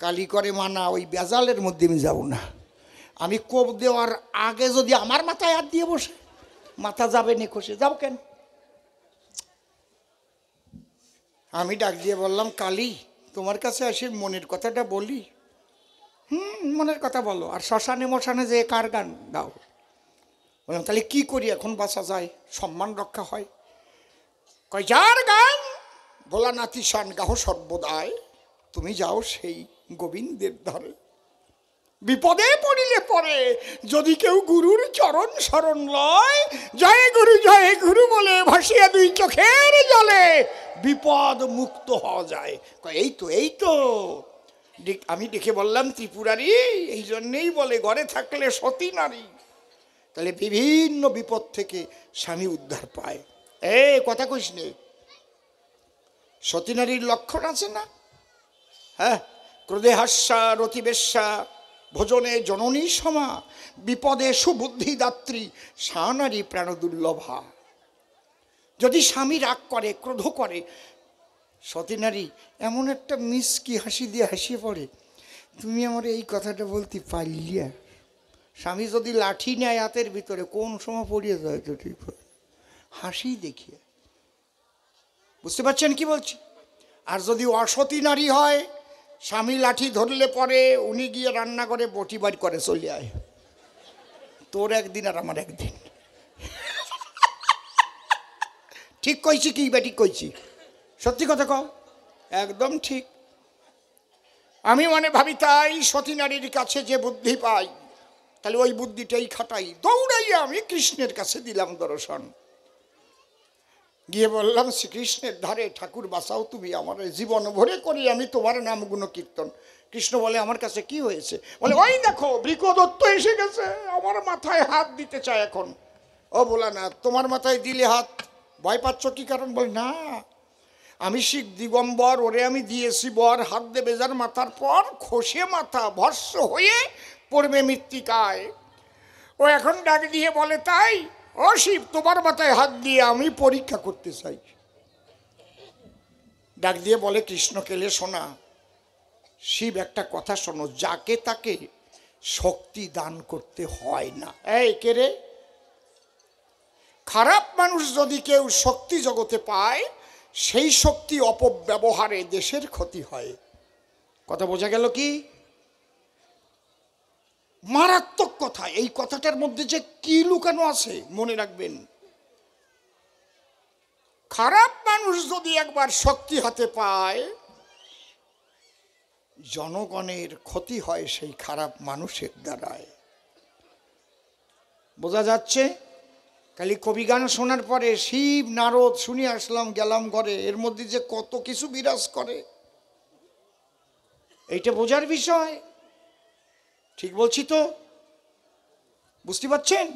কালী করে মানা, ওই বেজালের মধ্যে আমি যাবো না। আমি কোপ দেওয়ার আগে যদি আমার মাথায় হাত দিয়ে বসে, মাথা যাবে নে খসে, যাও কেন? আমি ডাক দিয়ে বললাম, কালী তোমার কাছে আসি মনের কথাটা বলি। মনের কথা বলো। আর শ্মশানে মশানে যে কার গান গাও? বললাম তাহলে কি করি এখন বাঁচা যায়, সম্মান রক্ষা হয়? কয় যার গান ভোলানাথি শান গাহ সর্বদায়, তুমি যাও সেই গোবিন্দের ধারে। বিপদে পড়িলে পরে যদি কেউ গুরুর চরণ শরণ লয়, জয় গুরু বলে ভাসিয়া দুই চোখের জলে বিপদ মুক্ত হওয়া যায়। এই তো আমি দেখে বললাম ত্রিপুরারি, এই জন্যেই বলে ঘরে থাকলে সতী নারী। তাহলে বিভিন্ন বিপদ থেকে স্বামী উদ্ধার পায়। কথা কইস নে, সতী নারীর লক্ষণ আছে না? হ্যাঁ, ক্রোধে হাস্যা রতিবেশ্যা, ভোজনে জননী সমা, বিপদে সুবুদ্ধি দাত্রী, সানারী প্রাণ দুর্লভা। যদি স্বামী রাগ করে, ক্রোধ করে, সতী নারী এমন একটা মিষ্টি হাসি দিয়ে হাসিয়ে পড়ে, তুমি আমার এই কথাটা বলতে পারলিয়া। স্বামী যদি লাঠি নেয় হাতের ভিতরে, কোন সময় পড়িয়ে যায় তো ঠিক হাসি দেখিয়ে। বুঝতে পারছেন কি বলছি? আর যদি অসতী নারী হয়, স্বামী লাঠি ধরলে পরে উনি গিয়ে রান্না করে বটি বাড়ি করে চলে আয়, তোর একদিন আর আমার একদিন। ঠিক কইছি কি বা ঠিক কইছি? সত্যি কথা কও, একদম ঠিক। আমি মনে ভাবি তাই সতী নারীর কাছে যে বুদ্ধি পাই, তাহলে ওই বুদ্ধিটাই খাটাই। দৌড়াইয়া আমি কৃষ্ণের কাছে দিলাম দর্শন। গিয়ে বললাম, শ্রীকৃষ্ণের ধারে ঠাকুর বাঁচাও তুমি আমার, জীবন ভরে করি আমি তোমার নাম গুণ কীর্তন। কৃষ্ণ বলে, আমার কাছে কি হয়েছে? বলে, ওই দেখো বৃকদত্ত এসে গেছে, আমার মাথায় হাত দিতে চায় এখন। ও বলা না, তোমার মাথায় দিলে হাত, ভয় পাচ্ছ কি কারণ? বলে, না আমি শিখ দিগম্বর, ওরে আমি দিয়েছি বর, হাত দেবে যার মাথার পর খসে মাথা ভস্ম হয়ে পড়বে মৃত্তিকায়। ও এখন ডাক দিয়ে বলে, তাই ও শিব তোমার মাথায় হাত দিয়ে আমি পরীক্ষা করতে চাই। ডাক দিয়ে বলে, কৃষ্ণ কেলে শোনা, শিব একটা কথা শোনো, যাকে তাকে শক্তি দান করতে হয় না। এই কে রে? খারাপ মানুষ যদি কেউ শক্তি জগতে পায়, সেই শক্তি অপব্যবহারে দেশের ক্ষতি হয়। কথা বোঝা গেল কি? মারাত্মক কথা। এই কথাটার মধ্যে যে কি লুকানো আছে মনে রাখবেন। খারাপ মানুষ যদি একবার শক্তি হাতে পায়, জনগণের ক্ষতি হয় সেই খারাপ মানুষের দ্বারায়। বোঝা যাচ্ছে? খালি কবিগান শোনার পরে শিব নারদ শুনে আসলাম, গেলাম ঘরে, এর মধ্যে যে কত কিছু বিরাজ করে, এইটা বোঝার বিষয়। ঠিক বলছি তো? বুঝতে পারছেন?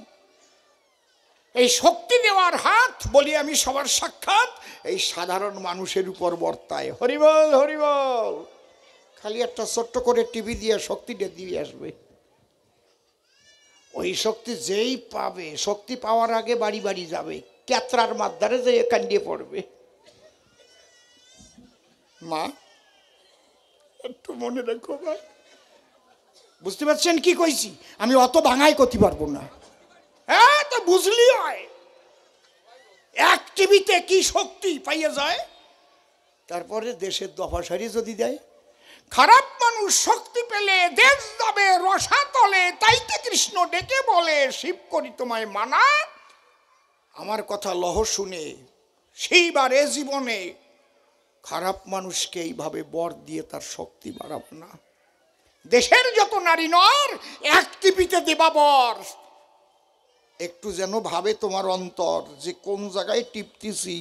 এই শক্তি দেওয়ার হাত বলি আমি সবার সাক্ষাৎ এই সাধারণ মানুষের উপর বর্তায়। হরিবল হরিবল। খালি একটা ছোট্ট করে টিভি দিয়ে শক্তিটা দিয়ে আসবে। ওই শক্তি যেই পাবে, শক্তি পাওয়ার আগে বাড়ি বাড়ি যাবে, ক্যাতরার মাদ্দারে যে কান্ডিয়ে পড়বে। মা একটু মনে রাখো ভাই, বুঝতে পারছেন কি কইছি? আমি অত ভাঙাই করতে পারবো না। হ্যাঁ, তো বুঝলি হয় এক টিভিতে কি শক্তি পাইয়া যায়। তারপরে দেশের দফাসারি যদি দেয়, খারাপ মানুষ শক্তি পেলে দেশ যাবে রসাতলে, তাইতে কৃষ্ণ ডেকে বলে শিব করি তোমায় মানা। আমার কথা লহ শুনে শিব আর এ জীবনে খারাপ মানুষকে এইভাবে বর দিয়ে তার শক্তি বাড়াবো না। দেশের যত নারী নর এক টিপিতে দেবা বর। একটু যেন ভাবে তোমার অন্তর যে কোন জায়গায় টিপতেছি,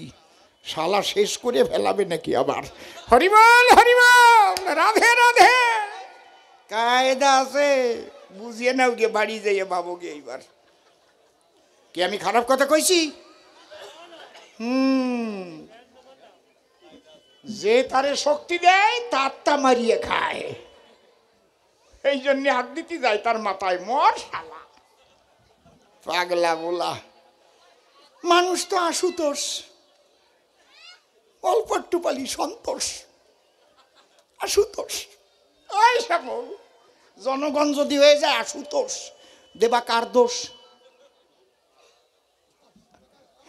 শালা শেষ করে ফেলাবে নাকি আবার। হরিবল হরিবল, রাধে রাধে। কায়দা আছে, বুঝিয়ে নাও গিয়ে বাড়ি যাইয়ে ভাবো গিয়ে এইবার। কি আমি খারাপ কথা কইছি? যে তারে শক্তি দেয় তারটা মারিয়ে খায়, এই জন্য হাত দিতে যায় তার মাথায়। মর শালা, পাগলা বলা মানুষ তো আশুতোষ, অল্প একটু পালি সন্তোষ। আশুতোষ ওই সকল জনগণ যদি হয়ে যায় আশুতোষ, দেবা কার দোষ?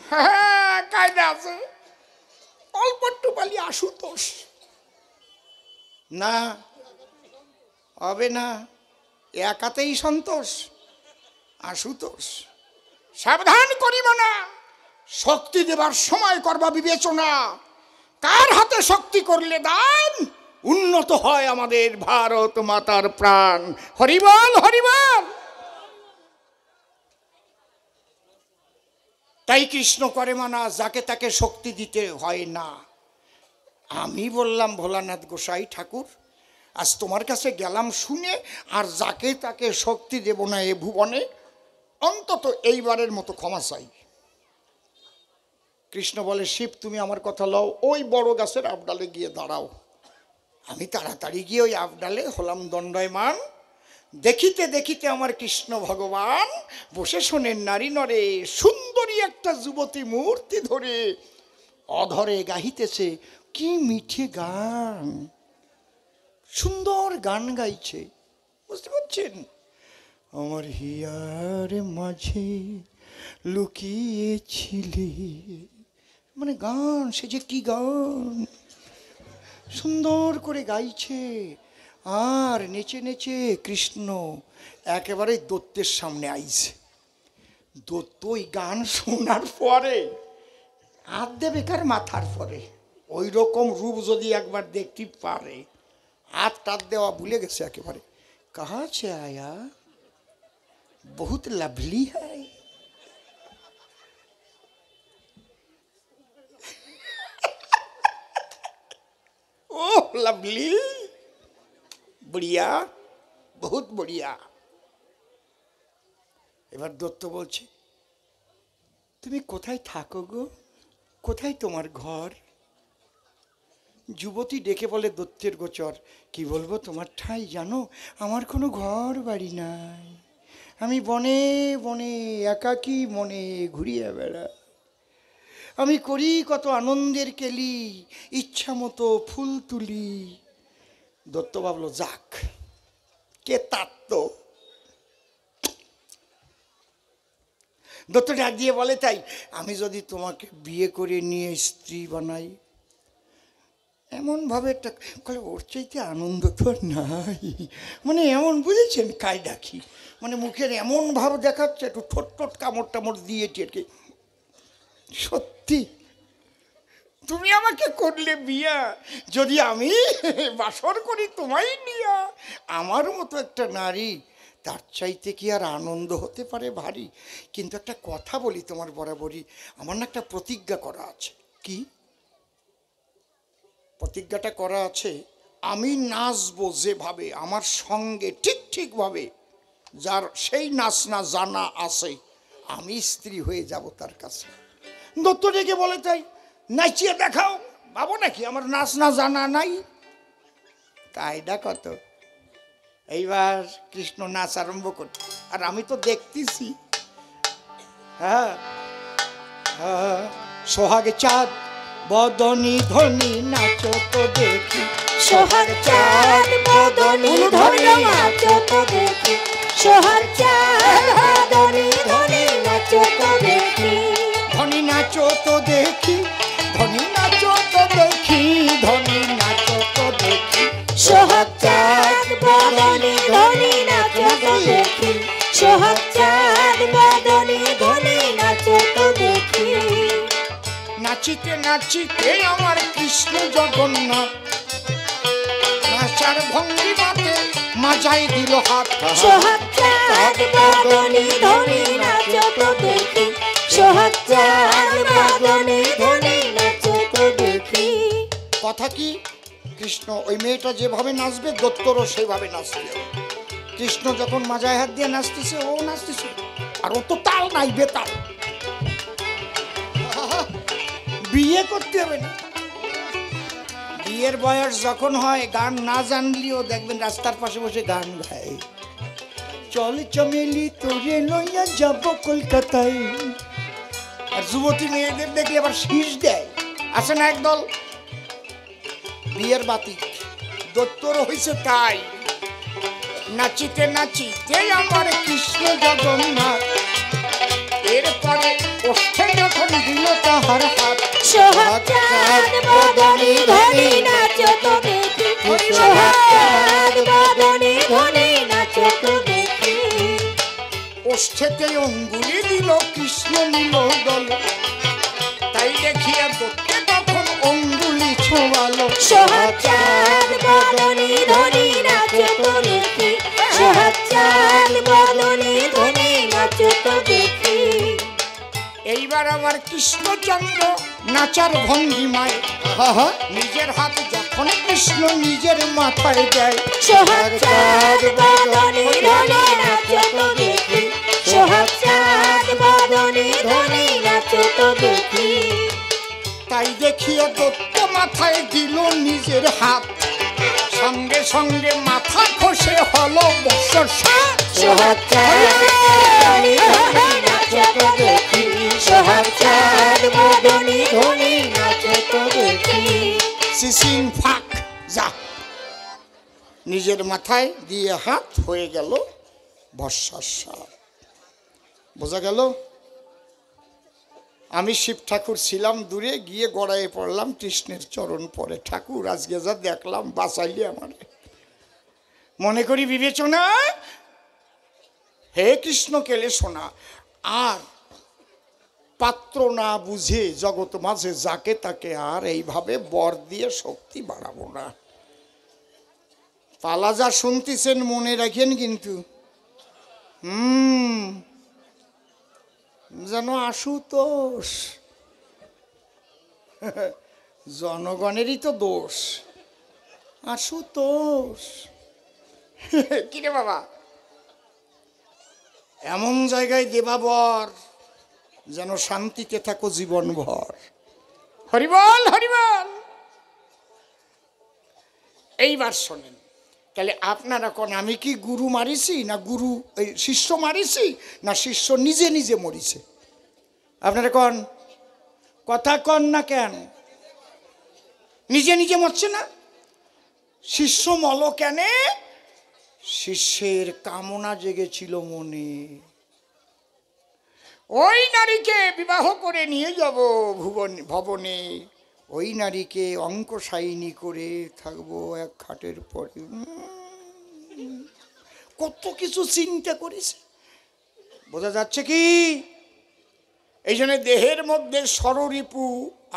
হ্যাঁ, কায়দা আছে, অল্প একটু পালি আশুতোষ। না হবে না, একাতেই সন্তোষ, আশুতোষ। সাবধান করিব না, শক্তি দেবার সময় করবা বিবেচনা। কার হাতে শক্তি করলে দান, উন্নত হয় আমাদের ভারত মাতার প্রাণ। হরিবল হরিবল। তাই কৃষ্ণ করে মানা, যাকে তাকে শক্তি দিতে হয় না। আমি বললাম ভোলানাথ গোসাই ঠাকুর, আজ তোমার কাছে গেলাম শুনে, আর যাকে তাকে শক্তি দেব না এ ভুবনে, অন্তত এইবারের মতো ক্ষমা চাই। কৃষ্ণ বলে, শিব তুমি আমার কথা লও, ওই বড় গাছের আবডালে গিয়ে দাঁড়াও। আমি তাড়াতাড়ি গিয়ে ওই আবডালে হলাম দণ্ডায়মান। দেখিতে দেখিতে আমার কৃষ্ণ ভগবান বসে শোনেন নারী নরে, সুন্দরী একটা যুবতী মূর্তি ধরে অধরে গাহিতেছে কি মিঠে গান, সুন্দর গান গাইছে। বুঝতে পারছেন? আমার হিয়ার মাঝে লুকিয়েছিলে, মানে গান, সে যে কি গান সুন্দর করে গাইছে। আর নেচে নেচে কৃষ্ণ একেবারে দত্তের সামনে আইছে। দত্ত ওই গান শোনার পরে হাত দেবে কার মাথার পরে। ওই রকম রূপ যদি একবার দেখতে পারে, হাত টাত দেওয়া ভুলে গেছে একেবারে। কাহা সে আয়া, বহুত লাভলি হ্যায়। ও লাভলি, বড়িয়া, বহুত বড়িয়া। এবার দত্ত বলছে, তুমি কোথায় থাকো গো, কোথায় তোমার ঘর? যুবতী ডেকে বলে, দত্তের গোচর, কি বলবো তোমার ঠাঁই জানো, আমার কোনো ঘর বাড়ি নাই, আমি বনে বনে একাকী মনে ঘুরিয়ে বেড়া, আমি করি কত আনন্দের কেলি, ইচ্ছা মতো ফুল তুলি। দত্ত ভাবলো, যাক কে তাত্ত্ব। দত্ত ডাক দিয়ে বলে, তাই আমি যদি তোমাকে বিয়ে করে নিয়ে স্ত্রী বানাই, এমনভাবে একটা বলে, ওর চাইতে আনন্দ তো নাই। মানে এমন, বুঝেছেন কায়দা কি, মানে মুখের এমন ভাব দেখাচ্ছে, একটু ঠোঁট ঠোঁট কামড় টামড় দিয়ে টেটে, সত্যি তুমি আমাকে করলে বিয়া, যদি আমি বাসর করি তোমায় নিয়া, আমার মতো একটা নারী, তার চাইতে কি আর আনন্দ হতে পারে ভারী। কিন্তু একটা কথা বলি তোমার বরাবরই, আমার না একটা প্রতিজ্ঞা করা আছে। কি প্রতিজ্ঞাটা করা আছে? আমি নাচবো যেভাবে, আমার সঙ্গে ঠিক ঠিকভাবে যার সেই নাচ না জানা আছে, আমি স্ত্রী হয়ে যাব তার কাছে। দত্ত ডেকে বলে, তাই নাচিয়ে দেখাও। ভাবো নাকি আমার নাচ না জানা নাই? কায়দা কত। এইবার কৃষ্ণ নাচ আরম্ভ করত, আর আমি তো দেখতেছি। হ্যাঁ হ্যাঁ, সোহাগ চাঁদ বদনী ধ্বনি নাচো তো দেখি, সোহাগ চাঁদ বদনী ধ্বনি নাচো তো দেখি, সোহাগ চাঁদ বদনী ধ্বনি নাচো তো দেখি, ধ্বনি নাচো তো দেখি, ধ্বনি নাচো তো দেখি, ধ্বনি নাচো তো দেখি। সোহাগ চাঁদ বদনী ধ্বনি নাচো তো দেখি, সোহাগ চাঁদ বদনী ধ্বনি নাচো তো দেখি। নাচিতে নাচিতে আমার কৃষ্ণ জগন্নাথ নাচার ভঙ্গিমাতে মাজাই দিল হাত। সোহাগ চাঁদ বদনী ধ্বনি নাচো তো দেখি, সোহাগ চাঁদ বদনী ধ্বনি নাচো তো দেখি। কথা কি, কৃষ্ণ ওই মেয়েটা যেভাবে নাচবে দত্তরও সেইভাবে নাচতে হবে। কৃষ্ণ যখন মাজায় হাত দিয়ে নাচতেছে ও নাচতেছে, আর ও তো তাল নাই, বেতাল। বিয়ে করতে হবে না, বিয়ের বয়স যখন হয় গান না জানলেও দেখবেন রাস্তার পাশে বসে গান গায়। চল চমেলি তোরে লইয়া যাব কলকাতায়। আর যুবতী মেয়েদের দেখলে আবার শীষ দেয়, আছে না একদল বিয়ের বাতিক। দত্তর হয়েছে তাই, নাচিতে নাচিতে আমার কৃষ্ণ জগন্নাথ, এরপরে ওষ্ঠে যখন দিল তাহার হাত। সোহাগ চাঁদ বদনী ধ্বনি নাচো তো দেখি, সোহাগ চাঁদ বদনী ধ্বনি নাচো তো দেখি। ওষ্ঠেতে অঙ্গুলি দিল কৃষ্ণ নিল দল, তাই দেখিয়া দত্তে তখন অঙ্গুলি ছোঁয়ালো। সোহাগ চাঁদ বদনী ধ্বনি নাচো তো দেখি, সোহাগ চাঁদ বদনী ধ্বনি নাচো তো দেখি। এইবার আমার কৃষ্ণচন্দ্র নাচার ভঙ্গিমায় নিজের হাত যখন কৃষ্ণ নিজের মাথায় দেয়। সোহাগ চাঁদ বদনী ধ্বনি নাচো তো দেখি, সোহাগ চাঁদ বদনী ধ্বনি নাচো তো দেখি। তাই দেখিয়া দত্ত মাথায় দিল নিজের হাত, সঙ্গে সঙ্গে মাথা খসে হলো বর্ষা। সোহাগ চাঁদ বদনী ধ্বনি নাচো তো দেখি, সোহাগ চাঁদ বদনী ধ্বনি নাচো তো দেখি। সিসিং ফাঁক যা, নিজের মাথায় দিয়ে হাত হয়ে গেল বর্ষার সাপ। বোঝা গেল? আমি শিব ঠাকুর ছিলাম দূরে, গিয়ে গড়াইয়ে পড়লাম কৃষ্ণের চরণ পরে। ঠাকুর আজকে যা দেখলাম বাঁচাইলে আমার, মনে করি বিবেচনা, হে কৃষ্ণ কেলে শোনা। আর পাত্র না বুঝে জগৎ মাঝে যাকে তাকে আর এইভাবে বর দিয়ে শক্তি বাড়াবো না। পালা যা শুনতেছেন মনে রাখেন কিন্তু, যেন আশুতোষ, জনগণেরই তো দোষ। আশুতোষ কিরে বাবা, এমন জায়গায় দেবা বর যেন শান্তিতে থাকো জীবনভর। হরিবল হরিবল। এইবার শোনেন, তাহলে আপনারা কোন আমি কি গুরু মারিছি না গুরু এই শিষ্য মারিছি না শিষ্য নিজে নিজে মরিছে? আপনারা কোন কথা কন না কেন? নিজে নিজে মরছে না? শিষ্য মল কেনে? শিষ্যের কামনা জেগেছিল মনে, ওই নারীকে বিবাহ করে নিয়ে যাব ভবনে, ওই নারীকে অঙ্কশায়িনী করে থাকবো এক খাটের পরে। কত কিছু চিন্তা করেছে, বোঝা যাচ্ছে কি? এই জন্য দেহের মধ্যে ষড়রিপু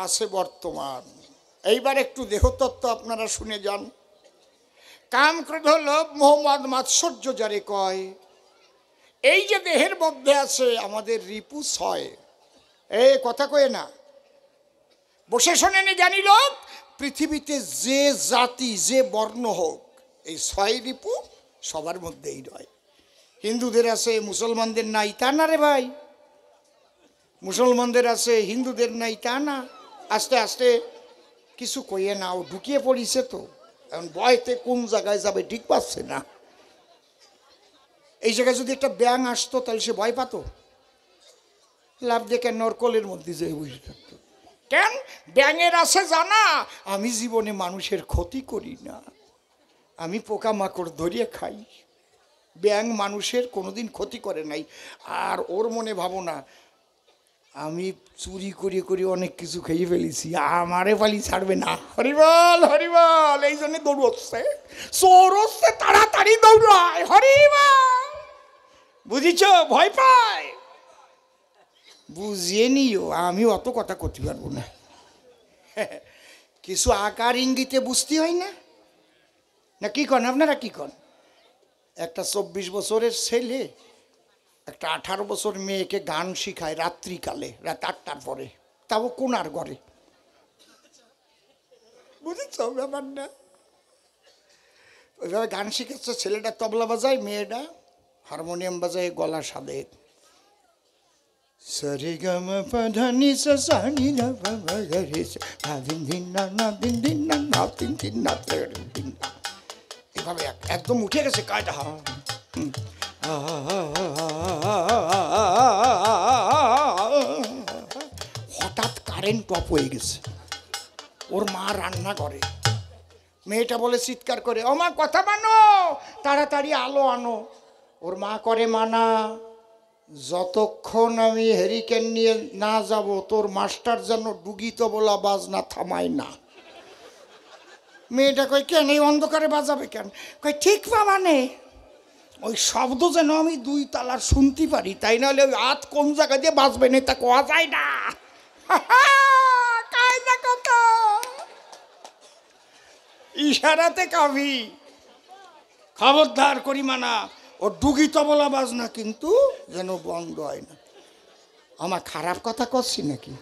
আছে বর্তমান। এইবার একটু দেহতত্ত্ব আপনারা শুনে যান। কাম, ক্রোধ, লোভ, মোহ, মদ, মাৎসর্য যারে কয়, এই যে দেহের মধ্যে আছে আমাদের রিপু ছয়। এ কথা কয়ে না, বসে শোনেনি জানি লোক, পৃথিবীতে যে জাতি যে বর্ণ হোক এই ছয় রিপু সবার মধ্যেই রয়। হিন্দুদের আছে, মুসলমানদের নাই তা না রে ভাই। মুসলমানদের আছে, হিন্দুদের নাই তা না। আস্তে আস্তে কিছু কইয়ে নাও, ঢুকিয়ে পড়িছে তো। এখন ভয়তে কোন জায়গায় যাবে ঠিক পাচ্ছে না। এই জায়গায় যদি একটা ব্যাঙ আসতো তাহলে সে ভয় পাতো? লাভ দেখে নরকলের মধ্যে যে বসে থাকতো। কেন? ব্যাঙের আছে জানা, আমি জীবনে মানুষের ক্ষতি করি না, আমি পোকামাকড় ধরিয়ে খাই। ব্যাঙ মানুষের কোনোদিন ক্ষতি করে নাই। আর ওর মনে ভাবো না আমি চুরি করে অনেক কিছু খেয়ে ফেলেছি, আমারে পালি ছাড়বে না। হরিবল হরিবল, এই জন্য দৌড়চ্ছে, চোর হচ্ছে তাড়াতাড়ি দৌড়ায়। হরিবল, বুঝিছ? ভয় পায়। বুঝিয়ে নিও, আমি অত কথা করতে পারবো না। কিছু আকার ইঙ্গিতে বুঝতে হয় না, না কি কন আপনারা? কি কন? একটা 24 বছরের ছেলে একটা 18 বছর মেয়েকে গান শিখায় রাত্রিকালে, রাত 8টার পরে, তাও কোনার ঘরে। বুঝেছ ব্যাপারটা? ওইভাবে গান শিখাচ্ছে, ছেলেটা তবলা বাজায়, মেয়েটা হারমোনিয়াম বাজায়, গলা সাদে। সরে গম পাধানি সানি না বাবা রে না দিন দিন না না দিন দিন না না দিন দিন না দিন না, এভাবে একদম উঠে গেছে কায়দা। হঠাৎ কারেন্ট অফ হয়ে গেছে। ওর মা রান্না করে, মেয়েটা বলে চিৎকার করে, ও মা কথা মানো, তাড়াতাড়ি আলো আনো। ওর মা করে মানা, যতক্ষণ আমি হেরিকেন নিয়ে না যাব তোর মাস্টার যেন ডুগি তবলা বাজনা থামায় না। মেয়েটা কয় কেন, এই অন্ধকারে বাজাবে কেন? কয় ঠিক বাবা নে, ওই শব্দ যেন আমি 2 তালার শুনতে পারি, তাই নাহলে ওই হাত কোন জায়গা দিয়ে বাজবে না তা কোয়া যায় না। কায়দা কত, ইশারাতে কাভি। খবরদার করি মানা, ও ডুগি তবলা বাজনা কিন্তু যেন বন্ধ হয় না। আমার খারাপ কথা করছি নাকি?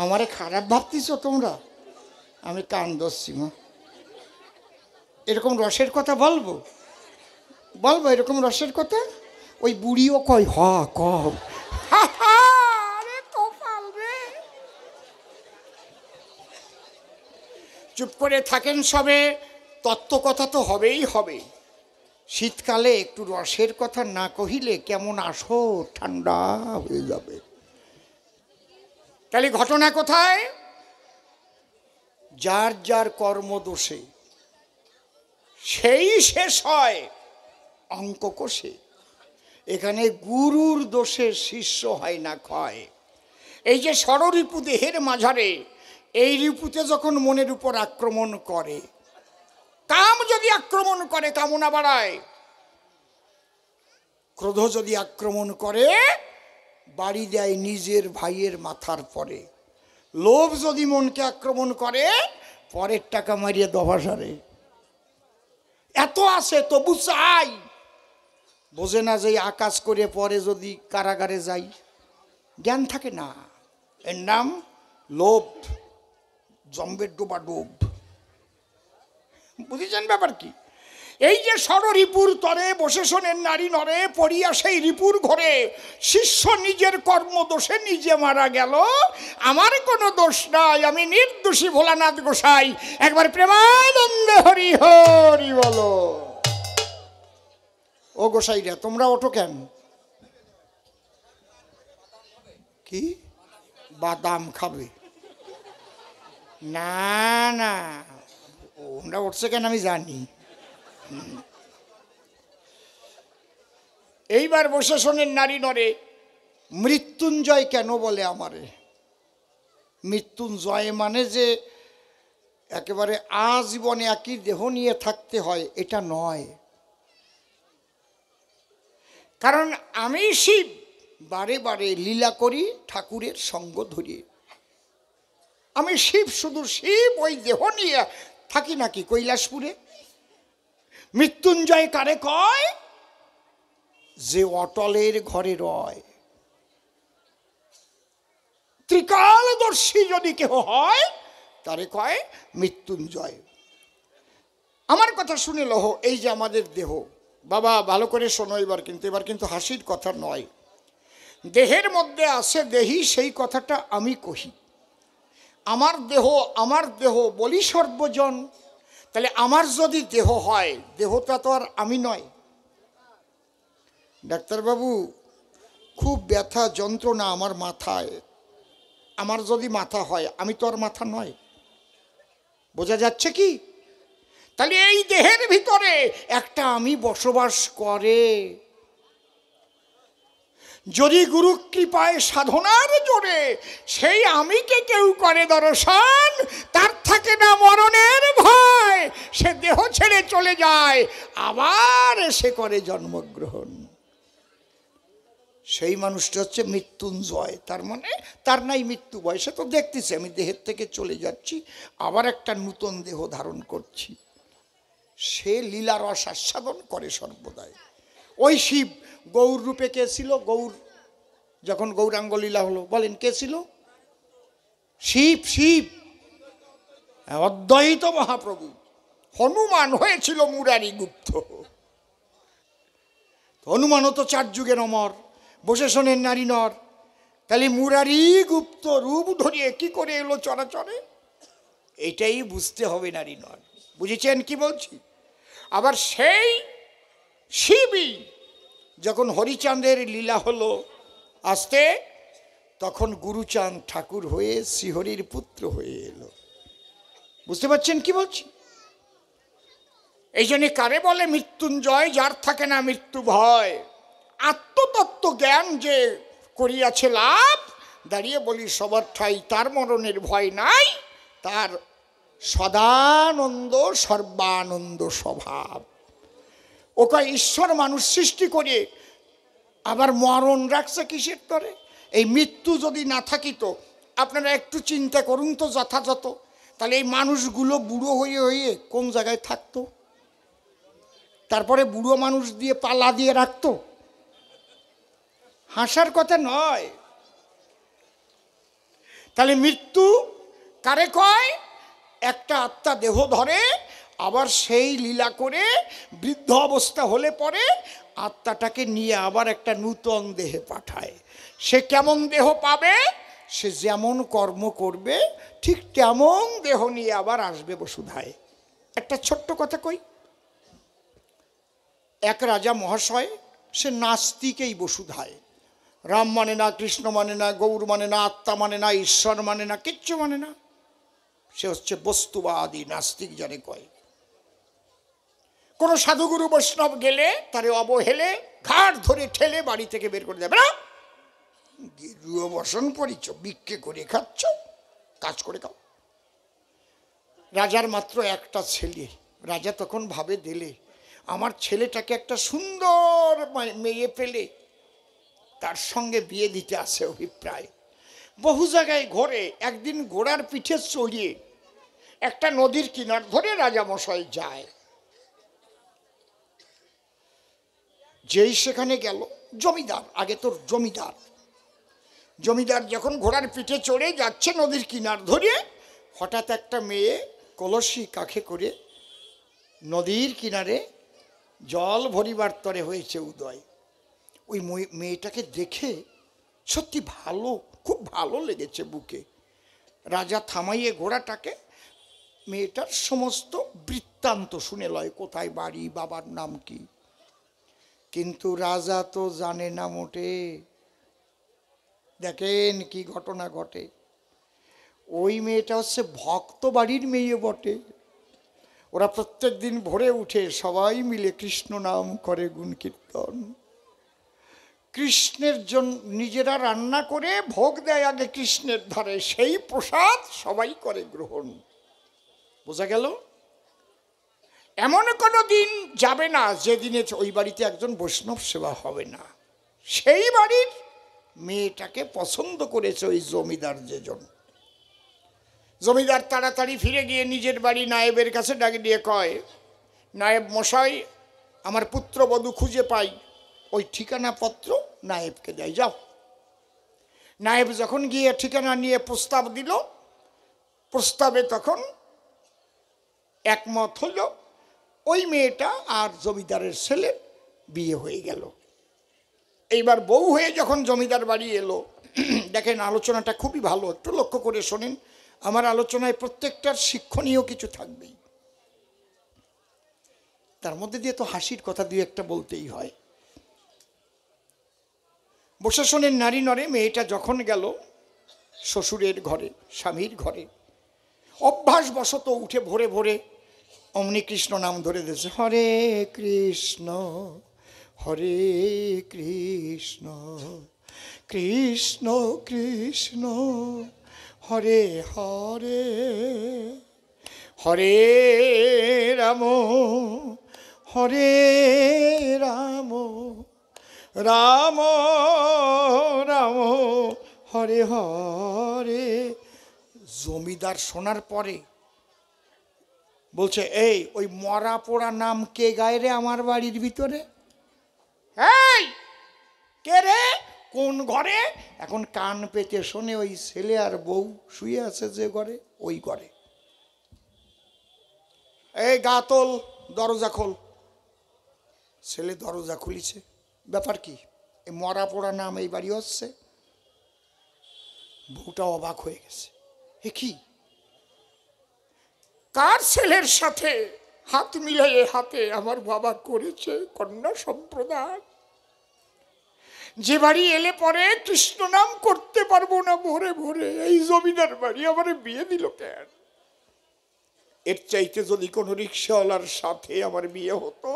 আমারে খারাপ ভাবতেছ তোমরা? আমি কান ধরছি মা। এরকম রসের কথা বলবো বলবো, এরকম রসের কথা? ওই বুড়িও কয় হ কম। চুপ করে থাকেন সবে, তত্ত্ব কথা তো হবেই হবে। শীতকালে একটু রসের কথা না কহিলে কেমন আসো ঠান্ডা হয়ে যাবে। তাহলে ঘটনা কোথায়? যার যার কর্মদোষে সেই শেষ হয় অঙ্ক কষে। এখানে গুরুর দোষে শিষ্য হয় না ক্ষয়। এই যে ষড়রিপু দেহের মাঝারে, এই রিপুতে যখন মনের উপর আক্রমণ করে, কাম যদি আক্রমণ করে কামনা বাড়ায়, ক্রোধ যদি আক্রমণ করে বাড়ি দেয় নিজের ভাইয়ের মাথার পরে, লোভ যদি মনকে আক্রমণ করে পরের টাকা মারিয়ে দফা সারে। এত আছে তবু চাই, বোঝে না যে আকাশ করে পরে যদি কারাগারে যাই, জ্ঞান থাকে না। এর নাম লোভ, জম্বের ডোবা ডোব। বুঝেছেন ব্যাপার কি? এই যে ষড়রিপুর তরে বসে শোনেন নারী নরে, পড়িয়া সেই রিপুর ঘরে শিষ্য নিজের কর্মদোষে নিজে মারা গেল। আমার কোনো দোষ নাই, আমি নির্দোষী ভোলানাথ গোসাই। একবার প্রেমানন্দে হরি হরি বলো। ও গোসাইরা তোমরা ওঠো কেন? কি বাদাম খাবে? না না, ওরা উঠছে কেন আমি জানি। এইবার বসে শোনেন নারী নরে, মৃত্যুঞ্জয় কেন বলে আমারে? মৃত্যুঞ্জয় মানে যে একেবারে আজীবনে একই দেহ নিয়ে থাকতে হয় এটা নয়। কারণ আমি শিব, বারে বারে লীলা করি ঠাকুরের সঙ্গ ধরিয়ে। আমি শিব, শুধু শিব, ওই দেহ নিয়ে থাকি নাকি কৈলাসপুরে? মৃত্যুঞ্জয় কারে কয়? যে অটলের ঘরে রয়। ত্রিকালদর্শী যদি কেহ হয় তারে কয় মৃত্যুঞ্জয়। আমার কথা শুনে লহ, এই যে আমাদের দেহ, বাবা ভালো করে শোনো এবার কিন্তু হাসির কথা নয়। দেহের মধ্যে আছে দেহি, সেই কথাটা আমি কহি। আমার দেহ বলি সর্বজন, তাহলে আমার যদি দেহ হয়, দেহটা তো আর আমি নয়। ডাক্তারবাবু, খুব ব্যথা যন্ত্রণা আমার মাথায়, আমার যদি মাথা হয়, আমি তো আর মাথা নয়। বোঝা যাচ্ছে কি? তাহলে এই দেহের ভিতরে একটা আমি বসবাস করে। যদি গুরু কৃপায় সাধনার জোরে সেই আমিকে কেউ করে দর্শন, তার থাকে না মরণের ভয়, সে দেহ ছেড়ে চলে যায়, আবার সে করে জন্মগ্রহণ। সেই মানুষটা হচ্ছে মৃত্যুঞ্জয়। তার মানে তার নাই মৃত্যু ভয়। সে তো দেখতেছে আমি দেহের থেকে চলে যাচ্ছি, আবার একটা নূতন দেহ ধারণ করছি। সে লীলার রস আস্বাদন করে সর্বদাই। ওই শিব গৌর রূপে কে ছিল? গৌর যখন গৌরাঙ্গ লীলা হলো, বলেন কে ছিল? শিব। শিব অদ্বৈত মহাপ্রভু। হনুমান হয়েছিল মুরারি গুপ্ত। হনুমানও তো 4 যুগের অমর, বসে শোনেন নারী নর। তাহলে মুরারি গুপ্ত রূপ ধরিয়ে কি করে এলো চরাচরে? এটাই বুঝতে হবে নারী নর। বুঝেছেন কি বলছি? আবার সেই শিবই যখন হরিচাঁদের লীলা হলো আসতে, তখন গুরুচাঁদ ঠাকুর হয়ে শ্রীহরির পুত্র হয়ে এলো। বুঝতে পারছেন কি বলছি? এই জন্য কারে বলে মৃত্যুঞ্জয়? যার থাকে না মৃত্যু ভয়। আত্মতত্ত্ব জ্ঞান যে করিয়াছে লাভ, দাঁড়িয়ে বলি সবার ঠাই তার মরণের ভয় নাই, তার সদানন্দ সর্বানন্দ স্বভাব। ও কয় ঈশ্বর মানুষ সৃষ্টি করে আবার মরণ রাখছে কিসের তরে? এই মৃত্যু যদি না থাকিত, আপনারা একটু চিন্তা করুন তো যথাযথ, তাহলে এই মানুষগুলো বুড়ো হয়ে হয়ে কোন জায়গায় থাকতো? তারপরে বুড়ো মানুষ দিয়ে পালা দিয়ে রাখতো? হাসার কথা নয়। তাহলে মৃত্যু কারে কয়? একটা আত্মা দেহ ধরে, আবার সেই লীলা করে বৃদ্ধ অবস্থা হলে পরে আত্মাটাকে নিয়ে আবার একটা নূতন দেহে পাঠায়। সে কেমন দেহ পাবে? সে যেমন কর্ম করবে ঠিক তেমন দেহ নিয়ে আবার আসবে বসুধায়। একটা ছোট্ট কথা কই। এক রাজা মহাশয়, সে নাস্তিকেই বসুধায়। রাম মানে না, কৃষ্ণ মানে না, গৌর মানে না, আত্মা মানে না, ঈশ্বর মানে না, কিচ্ছু মানে না। সে হচ্ছে বস্তুবাদী নাস্তিক যারে কয়। কোন সাধুগুরু বৈষ্ণব গেলে তারে অবহেলে ঘাট ধরে ঠেলে বাড়ি থেকে বের করে দেবে না। গেরুয়া বসন পরিচ, ভিক্ষে করে খাচ্ছ, কাজ করে খাও। রাজার মাত্র একটা ছেলে। রাজা তখন ভাবে দিলে আমার ছেলেটাকে একটা সুন্দর মেয়ে পেলে তার সঙ্গে বিয়ে দিতে আসে অভিপ্রায়। বহু জায়গায় ঘোরে। একদিন ঘোড়ার পিঠে চড়িয়ে একটা নদীর কিনার ধরে রাজামশাই যায়। যেই সেখানে গেল, জমিদার, আগে তোর জমিদার, জমিদার যখন ঘোড়ার পিঠে চড়ে যাচ্ছে নদীর কিনার ধরে, হঠাৎ একটা মেয়ে কলসি কাখে করে নদীর কিনারে জল ভরিবার তরে হয়েছে উদয়। ওই মেয়েটাকে দেখে সত্যি ভালো, খুব ভালো লেগেছে বুকে। রাজা থামাইয়ে ঘোড়াটাকে মেয়েটার সমস্ত বৃত্তান্ত শুনে লয়, কোথায় বাড়ি, বাবার নাম কি। কিন্তু রাজা তো জানে না মোটে। দেখেন কি ঘটনা ঘটে। ওই মেয়েটা হচ্ছে ভক্ত বাড়ির মেয়ে বটে। ওরা প্রত্যেক দিন ভোরে উঠে সবাই মিলে কৃষ্ণ নাম করে, গুণ কীর্তন। কৃষ্ণের জন্য নিজেরা রান্না করে ভোগ দেয় আগে কৃষ্ণের ধারে, সেই প্রসাদ সবাই করে গ্রহণ। বোঝা গেল? এমন কোনো দিন যাবে না যেদিনে ওই বাড়িতে একজন বৈষ্ণব সেবা হবে না। সেই বাড়ির মেয়েটাকে পছন্দ করেছে ওই জমিদার যেজন। জমিদার তাড়াতাড়ি ফিরে গিয়ে নিজের বাড়ি নায়েবের কাছে ডাকে দিয়ে কয়, নায়েব মশাই, আমার পুত্রবধূ খুঁজে পাই। ওই ঠিকানা পত্র নায়েবকে দেয়, যাও। নায়েব যখন গিয়ে ঠিকানা নিয়ে প্রস্তাব দিল, প্রস্তাবে তখন একমত হলো, ওই মেয়েটা আর জমিদারের ছেলে বিয়ে হয়ে গেল। এইবার বউ হয়ে যখন জমিদার বাড়ি এলো, দেখেন আলোচনাটা খুবই ভালো, একটু লক্ষ্য করে শোনেন। আমার আলোচনায় প্রত্যেকটার শিক্ষণীয় কিছু থাকবেই। তার মধ্যে দিয়ে তো হাসির কথা দুই একটা বলতেই হয়। বর্ষাসনের নারী নরে মেয়েটা যখন গেল শ্বশুরের ঘরে, স্বামীর ঘরে, অভ্যাসবশত উঠে ভোরে ভোরে অমনি কৃষ্ণ নাম ধরে দিয়েছে, হরে কৃষ্ণ হরে কৃষ্ণ কৃষ্ণ কৃষ্ণ হরে হরে হরে রাম হরে রাম রাম রাম হরে হরে। জমিদার শোনার পরে বলছে, এই ওই মরা পোড়া নাম কে গায় রে আমার বাড়ির ভিতরে? এই কে রে, কোন ঘরে? এখন কান পেতে শোনে, ওই ছেলে আর বউ শুয়ে আছে যে ঘরে, ওই ঘরে। এই গা তোল, দরজা খোল। ছেলে দরজা খুলিছে, ব্যাপার কি? এই মরা পোড়া নাম এই বাড়ি হচ্ছে। বউটা অবাক হয়ে গেছে, এ কি? কার ছেলের সাথে হাত মিলাইয়ে হাতে আমার বাবা করেছে কন্যা সম্প্রদান? যে বাড়ি এলে পরে কৃষ্ণ নাম করতে পারবো না ভোরে ভোরে, এই জমিদার বাড়ি আমার বিয়ে দিল কেন? এর চাইতে যদি কোনো রিক্সাওয়ালার সাথে আমার বিয়ে হতো,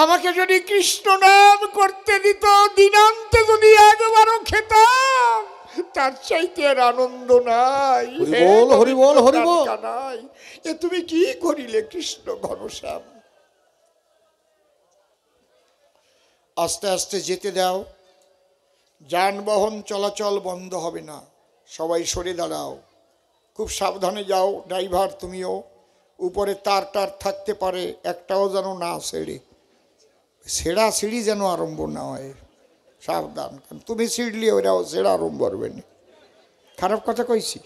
আমাকে যদি কৃষ্ণ নাম করতে দিত, দিনান্তে যদি একবারও খেতাম, তার চাইতে আর আনন্দ নাই। হরি বল হরি বল নাই। এ তুমি কি করিলে কৃষ্ণ ঘনশ্যাম? আস্তে আস্তে যেতে দাও, যানবাহন চলাচল বন্ধ হবে না, সবাই সরে দাঁড়াও, খুব সাবধানে যাও। ড্রাইভার তুমিও, উপরে তার টার থাকতে পারে, একটাও যেন না ছেড়ে, ছেঁড়া সিঁড়ি যেন আরম্ভ না হয়, সাবধান। কারণ তুমি ছিঁড়লে ওরাও ছেঁড়া আরম্ভ করবে না। খারাপ কথা কইছি?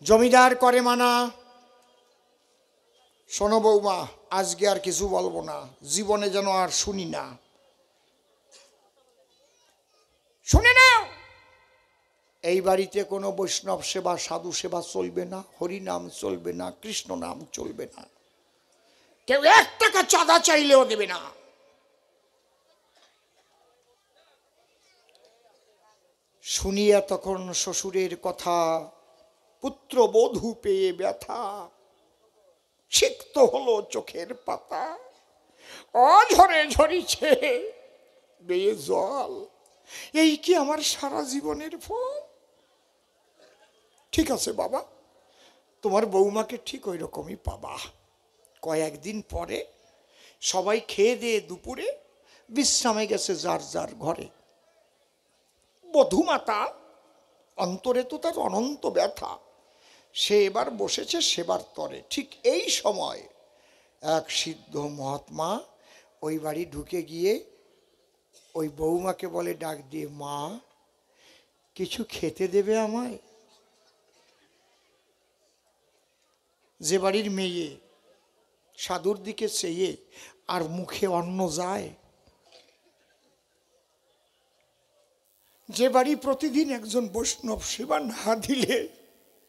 জমিদার করে মানা, শোনো বৌমা, আজকে আর কিছু বলবো না, জীবনে যেন আর শুনি না। শুনে নাও, এই বাড়িতে কোনো বৈষ্ণব সেবা সাধু সেবা চলবে না, হরি নাম চলবে না, কৃষ্ণ নাম চলবে না, কেউ 1 টাকা চাঁদা চাইলেও দেবে না। শুনিয়া তখন শ্বশুরের কথা পুত্র বধূ পেয়ে ব্যথা, সিক্ত হলো চোখের পাতা, অঝরে ঝরিছে বেয়ে জল। এই কি আমার সারা জীবনের ফল? ঠিক আছে বাবা, তোমার বৌমাকে ঠিক ওই রকমই পাবা। কয়েকদিন পরে সবাই খেয়ে দিয়ে দুপুরে বিশ্রামে গেছে যার যার ঘরে। বধূমাতা অন্তরে তো তার অনন্ত ব্যথা, সে এবার বসেছে সেবার তরে। ঠিক এই সময় এক সিদ্ধ মহাত্মা ওই বাড়ি ঢুকে গিয়ে ওই বৌমাকে বলে ডাক দিয়ে, মা কিছু খেতে দেবে আমায়? যে বাড়ির মেয়ে সাধুর দিকে চেয়ে আর মুখে অন্ন যায়, যে বাড়ি প্রতিদিন একজন বৈষ্ণব সেবা না দিলে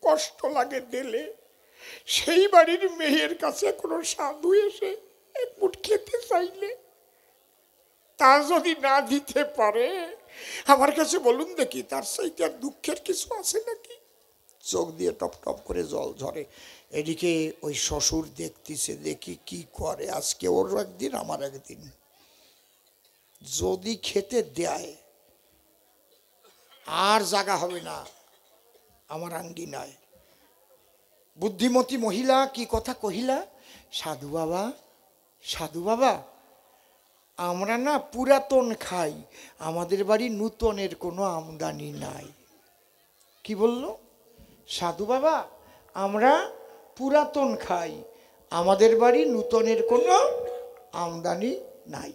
কষ্ট লাগে দিলে, সেই বাড়ির মেয়ের কাছে কোনো সাধু এসে এক মুঠ খেতে চাইলে তা যদি না দিতে পারে, আমার কাছে বলুন দেখি, তার চাইতে আর দুঃখের কিছু আছে নাকি? চোখ দিয়ে টপ টপ করে জল ঝরে। এদিকে ওই শ্বশুর দেখতেছে, দেখি কি করে। আজকে ওর একদিন আমার একদিন, যদি খেতে দেয় আর জাগা হবে না আমার আঙ্গিনায়। বুদ্ধিমতী মহিলা কি কথা কহিলা, সাধু বাবা, সাধু বাবা, আমরা না পুরাতন খাই, আমাদের বাড়ি নূতনের কোনো আমদানি নাই। কি বলল? সাধু বাবা, আমরা পুরাতন খাই, আমাদের বাড়ি নূতনের কোনো আমদানি নাই।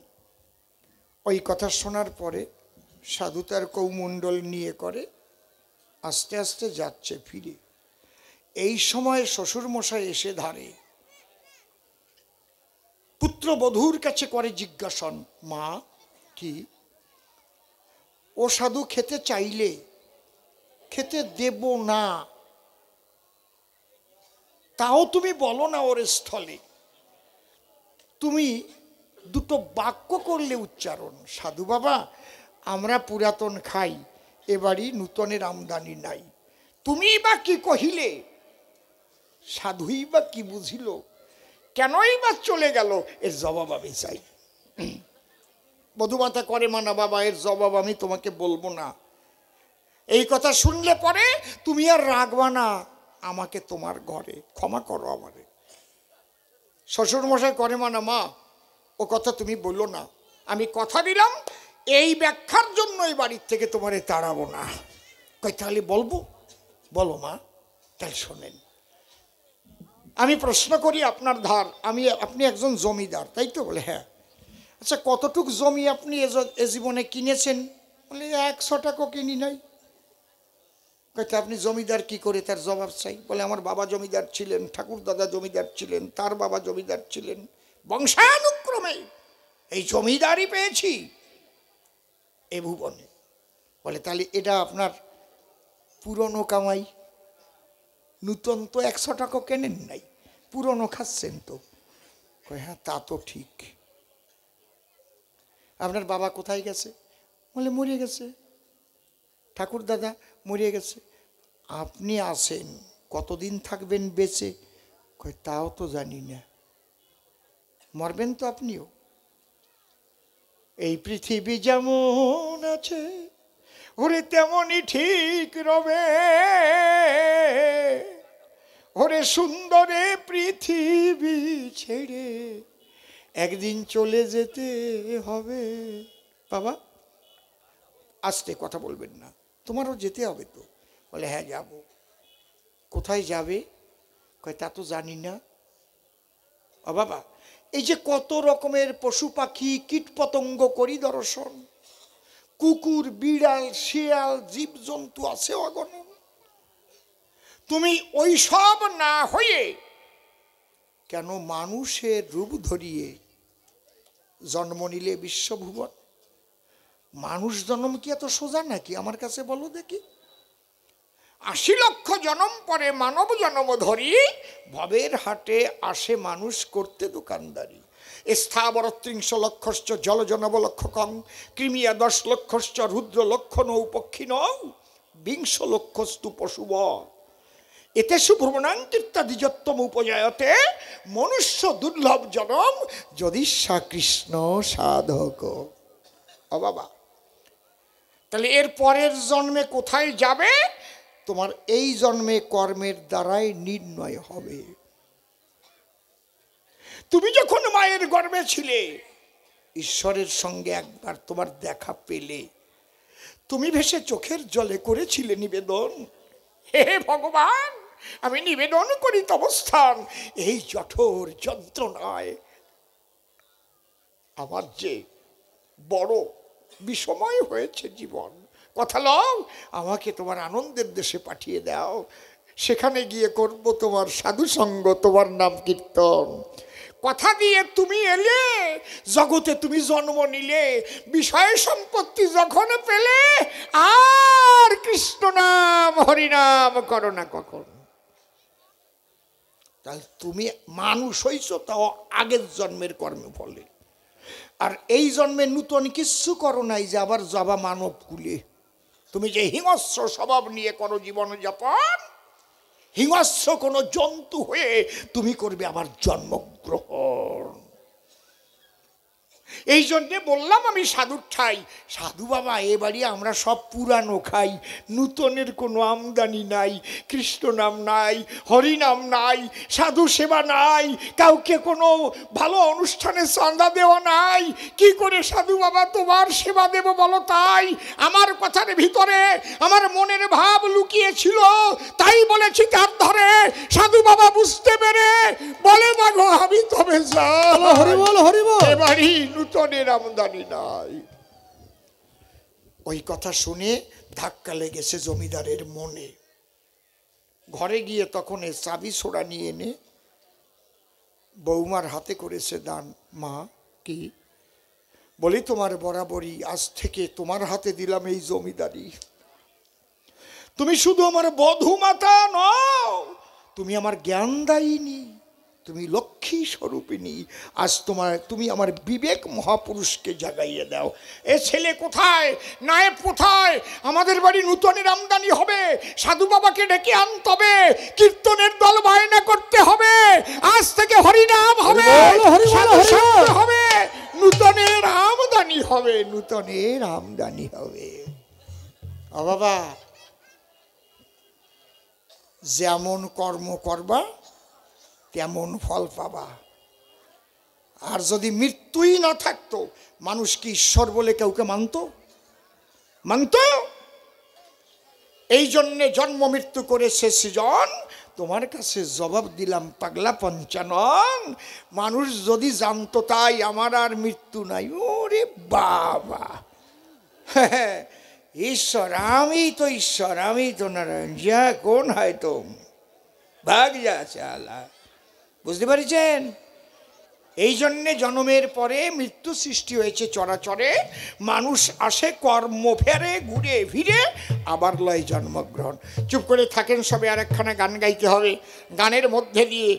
ওই কথা শোনার পরে সাধু তার কৌমণ্ডল নিয়ে করে আস্তে আস্তে যাচ্ছে ফিরে। এই সময় শ্বশুরমশাই এসে ধারে, পুত্রবধূর কাছে করে জিজ্ঞাসন, মা কি? ও সাধু খেতে চাইলে খেতে দেব না। তাও তুমি বলো না ওর স্থলে, তুমি দুটো বাক্য করলে উচ্চারণ, সাধু বাবা আমরা পুরাতন খাই, এবারই নূতনের আমদানি নাই। তুমি বা কি কহিলে, সাধুই বা কি বুঝিল, কেনই বা চলে গেল, এর জবাব আমি চাই। বধুমাতা করে মানা, বাবা এর জবাব আমি তোমাকে বলবো না। এই কথা শুনলে পরে তুমি আর রাখবা না আমাকে তোমার ঘরে, ক্ষমা করো আমারে। শ্বশুর মশাই করে মানা, মা ও কথা তুমি বললো না, আমি কথা দিলাম এই ব্যাখ্যার জন্য এই বাড়ির থেকে তোমারে তাড়াবো না। কই তাহলে বলবো, বলো মা। তাহলে শোনেন, আমি প্রশ্ন করি আপনার ধার, আপনি একজন জমিদার তাই তো? বলে হ্যাঁ। আচ্ছা কতটুক জমি আপনি এ জীবনে কিনেছেন? বলে 100 টাকা কিনি নাই। কইতে আপনি জমিদার কি করে? তার জবাব চাই। বলে আমার বাবা জমিদার ছিলেন, ঠাকুর দাদা জমিদার ছিলেন, তার বাবা জমিদার ছিলেন, বংশানুক্রমে এই জমিদারি পেয়েছি এ ভুবনে। বলে তাহলে এটা আপনার পুরনো কামাই, নূতন তো 100 টাকা কেনেন নাই, পুরনো খাচ্ছেন তো। কয় হ্যাঁ তা তো ঠিক। আপনার বাবা কোথায় গেছে? বলে মরে গেছে। ঠাকুর দাদা মরে গেছে। আপনি আছেন, কতদিন থাকবেন বেঁচে? কয় তাও তো জানি না। মরবেন তো আপনিও। এই পৃথিবী যেমন আছে ওরে তেমনই ঠিক রবে, ওরে সুন্দরে পৃথিবী ছেড়ে একদিন চলে যেতে হবে। বাবা আস্তে কথা বলবেন না, তোমারও যেতে হবে তো। বলে হ্যাঁ যাব। কোথায় যাবে? কয় তা তো জানি না। ও বাবা এই যে কত রকমের পশু পাখি কীট পতঙ্গ করি দর্শন, কুকুর বিড়াল শিয়াল জীবজন্তু আছে অগণন, তুমি ওই সব না হয়ে কেন মানুষের রূপ ধরিয়ে জন্ম নিলে বিশ্বভুবন? মানুষ জন্ম কি এত সোজা নাকি? আমার কাছে বলো দেখি। 80 লক্ষ জন্ম পরে মানব জন্ম ধরি, ভবের হাটে আসে মানুষ করতে দোকানদারি। স্থাবর 30 লক্ষশ্চ জলজনব লক্ষকং, কৃমিয়া 10 লক্ষশ্চ রুদ্র লক্ষ নৌ পক্ষী নৌ, 20 লক্ষস্তু পশুব, এতেষু ভ্রমণাঙ্কীর্তাদিজত্তম উপজায়তে, মনুষ্য দুর্লভ জনম যদি কৃষ্ণ সাধক। ও বাবা তাহলে এর পরের জন্মে কোথায় যাবে? তোমার এই জন্মে কর্মের দ্বারাই নির্ণয় হবে। তুমি যখন মায়ের গর্ভে ছিলে, ঈশ্বরের সঙ্গে একবার তোমার দেখা পেলে, তুমি ভেসে চোখের জলে করেছিলে নিবেদন, হে ভগবান আমি নিবেদন করি তবস্থান, এই জঠর যন্ত্রণায় আমার যে বড় বিষময় হয়েছে জীবন। কথা লও আমাকে তোমার আনন্দের দেশে পাঠিয়ে দাও, সেখানে গিয়ে করব তোমার সাধু সঙ্গ, তোমার নাম কীর্তন। কথা দিয়ে তুমি এলে, জগতে তুমি জন্ম নিলে, বিষয় সম্পত্তি যখন পেলে, আর কৃষ্ণ নাম হরিনাম করো না কখন। তাহলে তুমি মানুষ হইছো তাও আগের জন্মের কর্মে ফলে, আর এই জন্মে নূতন কিচ্ছু করো নাই যে আবার যাবা মানব কুলে। তুমি যে হিংস্র স্বভাব নিয়ে করো জীবনযাপন, হিংস্র কোনো জন্তু হয়ে তুমি করবে আবার জন্মগ্রহণ। এই জন্যে বললাম আমি সাধুর ঠাই। সাধু বাবা এবারে আমরা সব পুরানো খাই, নূতনের কোনো আমদানি নাই, কৃষ্ণ নাম নাই, হরি নাম নাই, সাধু সেবা নাই, কাউকে কোনো ভালো অনুষ্ঠানে চাঁদা দেওয়া নাই। কি করে সাধু বাবা তোমার সেবা দেব বলো? তাই আমার কথার ভিতরে আমার মনের ভাব লুকিয়েছিল, তাই বলেছি তার ধরে। সাধু বাবা বুঝতে পেরে বলে মাগো আমি তবে যাই, হরিবল হরিবল, এবারই নূতনের আমদানি নাই। ওই কথা শুনে ধাক্কা লেগেছে জমিদারের মনে। ঘরে গিয়ে তখন এ চাবি ছোড়া নিয়ে এনে বৌমার হাতে করেছে দান। মা কি বলি, তোমার বরাবরই আজ থেকে তোমার হাতে দিলাম এই জমিদারি। তুমি শুধু আমার বধূ মাতা নও, তুমি আমার জ্ঞানদায়িনী, তুমি লক্ষ্মী স্বরূপিনী। আজ তুমি আমার বিবেক মহাপুরুষকে জাগাইয়ে দাও। এ ছেলে কোথায়, নায়েব কোথায়? আমাদের বাড়ি নূতনের আমদানি হবে, সাধু বাবাকে ডেকে আনতে হবে, কীর্তনের দল বায়না করতে হবে, আজ থেকে হরিনাম হবে, সাধু সঙ্গ হবে, নূতনের আমদানি হবে, নূতনের আমদানি হবে। ও বাবা, যেমন কর্ম করবা তেমন ফল পাবা। আর যদি মৃত্যুই না থাকতো, মানুষ কি ঈশ্বর বলে কাউকে মানত? এই জন্যে জন্ম মৃত্যু করেছে সৃজন। তোমার কাছে জবাব দিলাম পাগলা পঞ্চানন, মানুষ যদি জানতো তাই আমার আর মৃত্যু নাই। ওরে বাবা, ঈশ্বর, আমি তো ঈশ্বর, আমি তো নারায়ণ, যা কোন হয় তো ভাগ যা চালা। বুঝতে পারছেন? এই জন্যে জন্মের পরে মৃত্যু সৃষ্টি হয়েছে চরাচরে। মানুষ আসে, কর্ম ফেরে, ঘুরে ফিরে আবার লয় জন্মগ্রহণ। চুপ করে থাকেন সবে, আর একখানা গান গাইতে হবে। গানের মধ্যে দিয়ে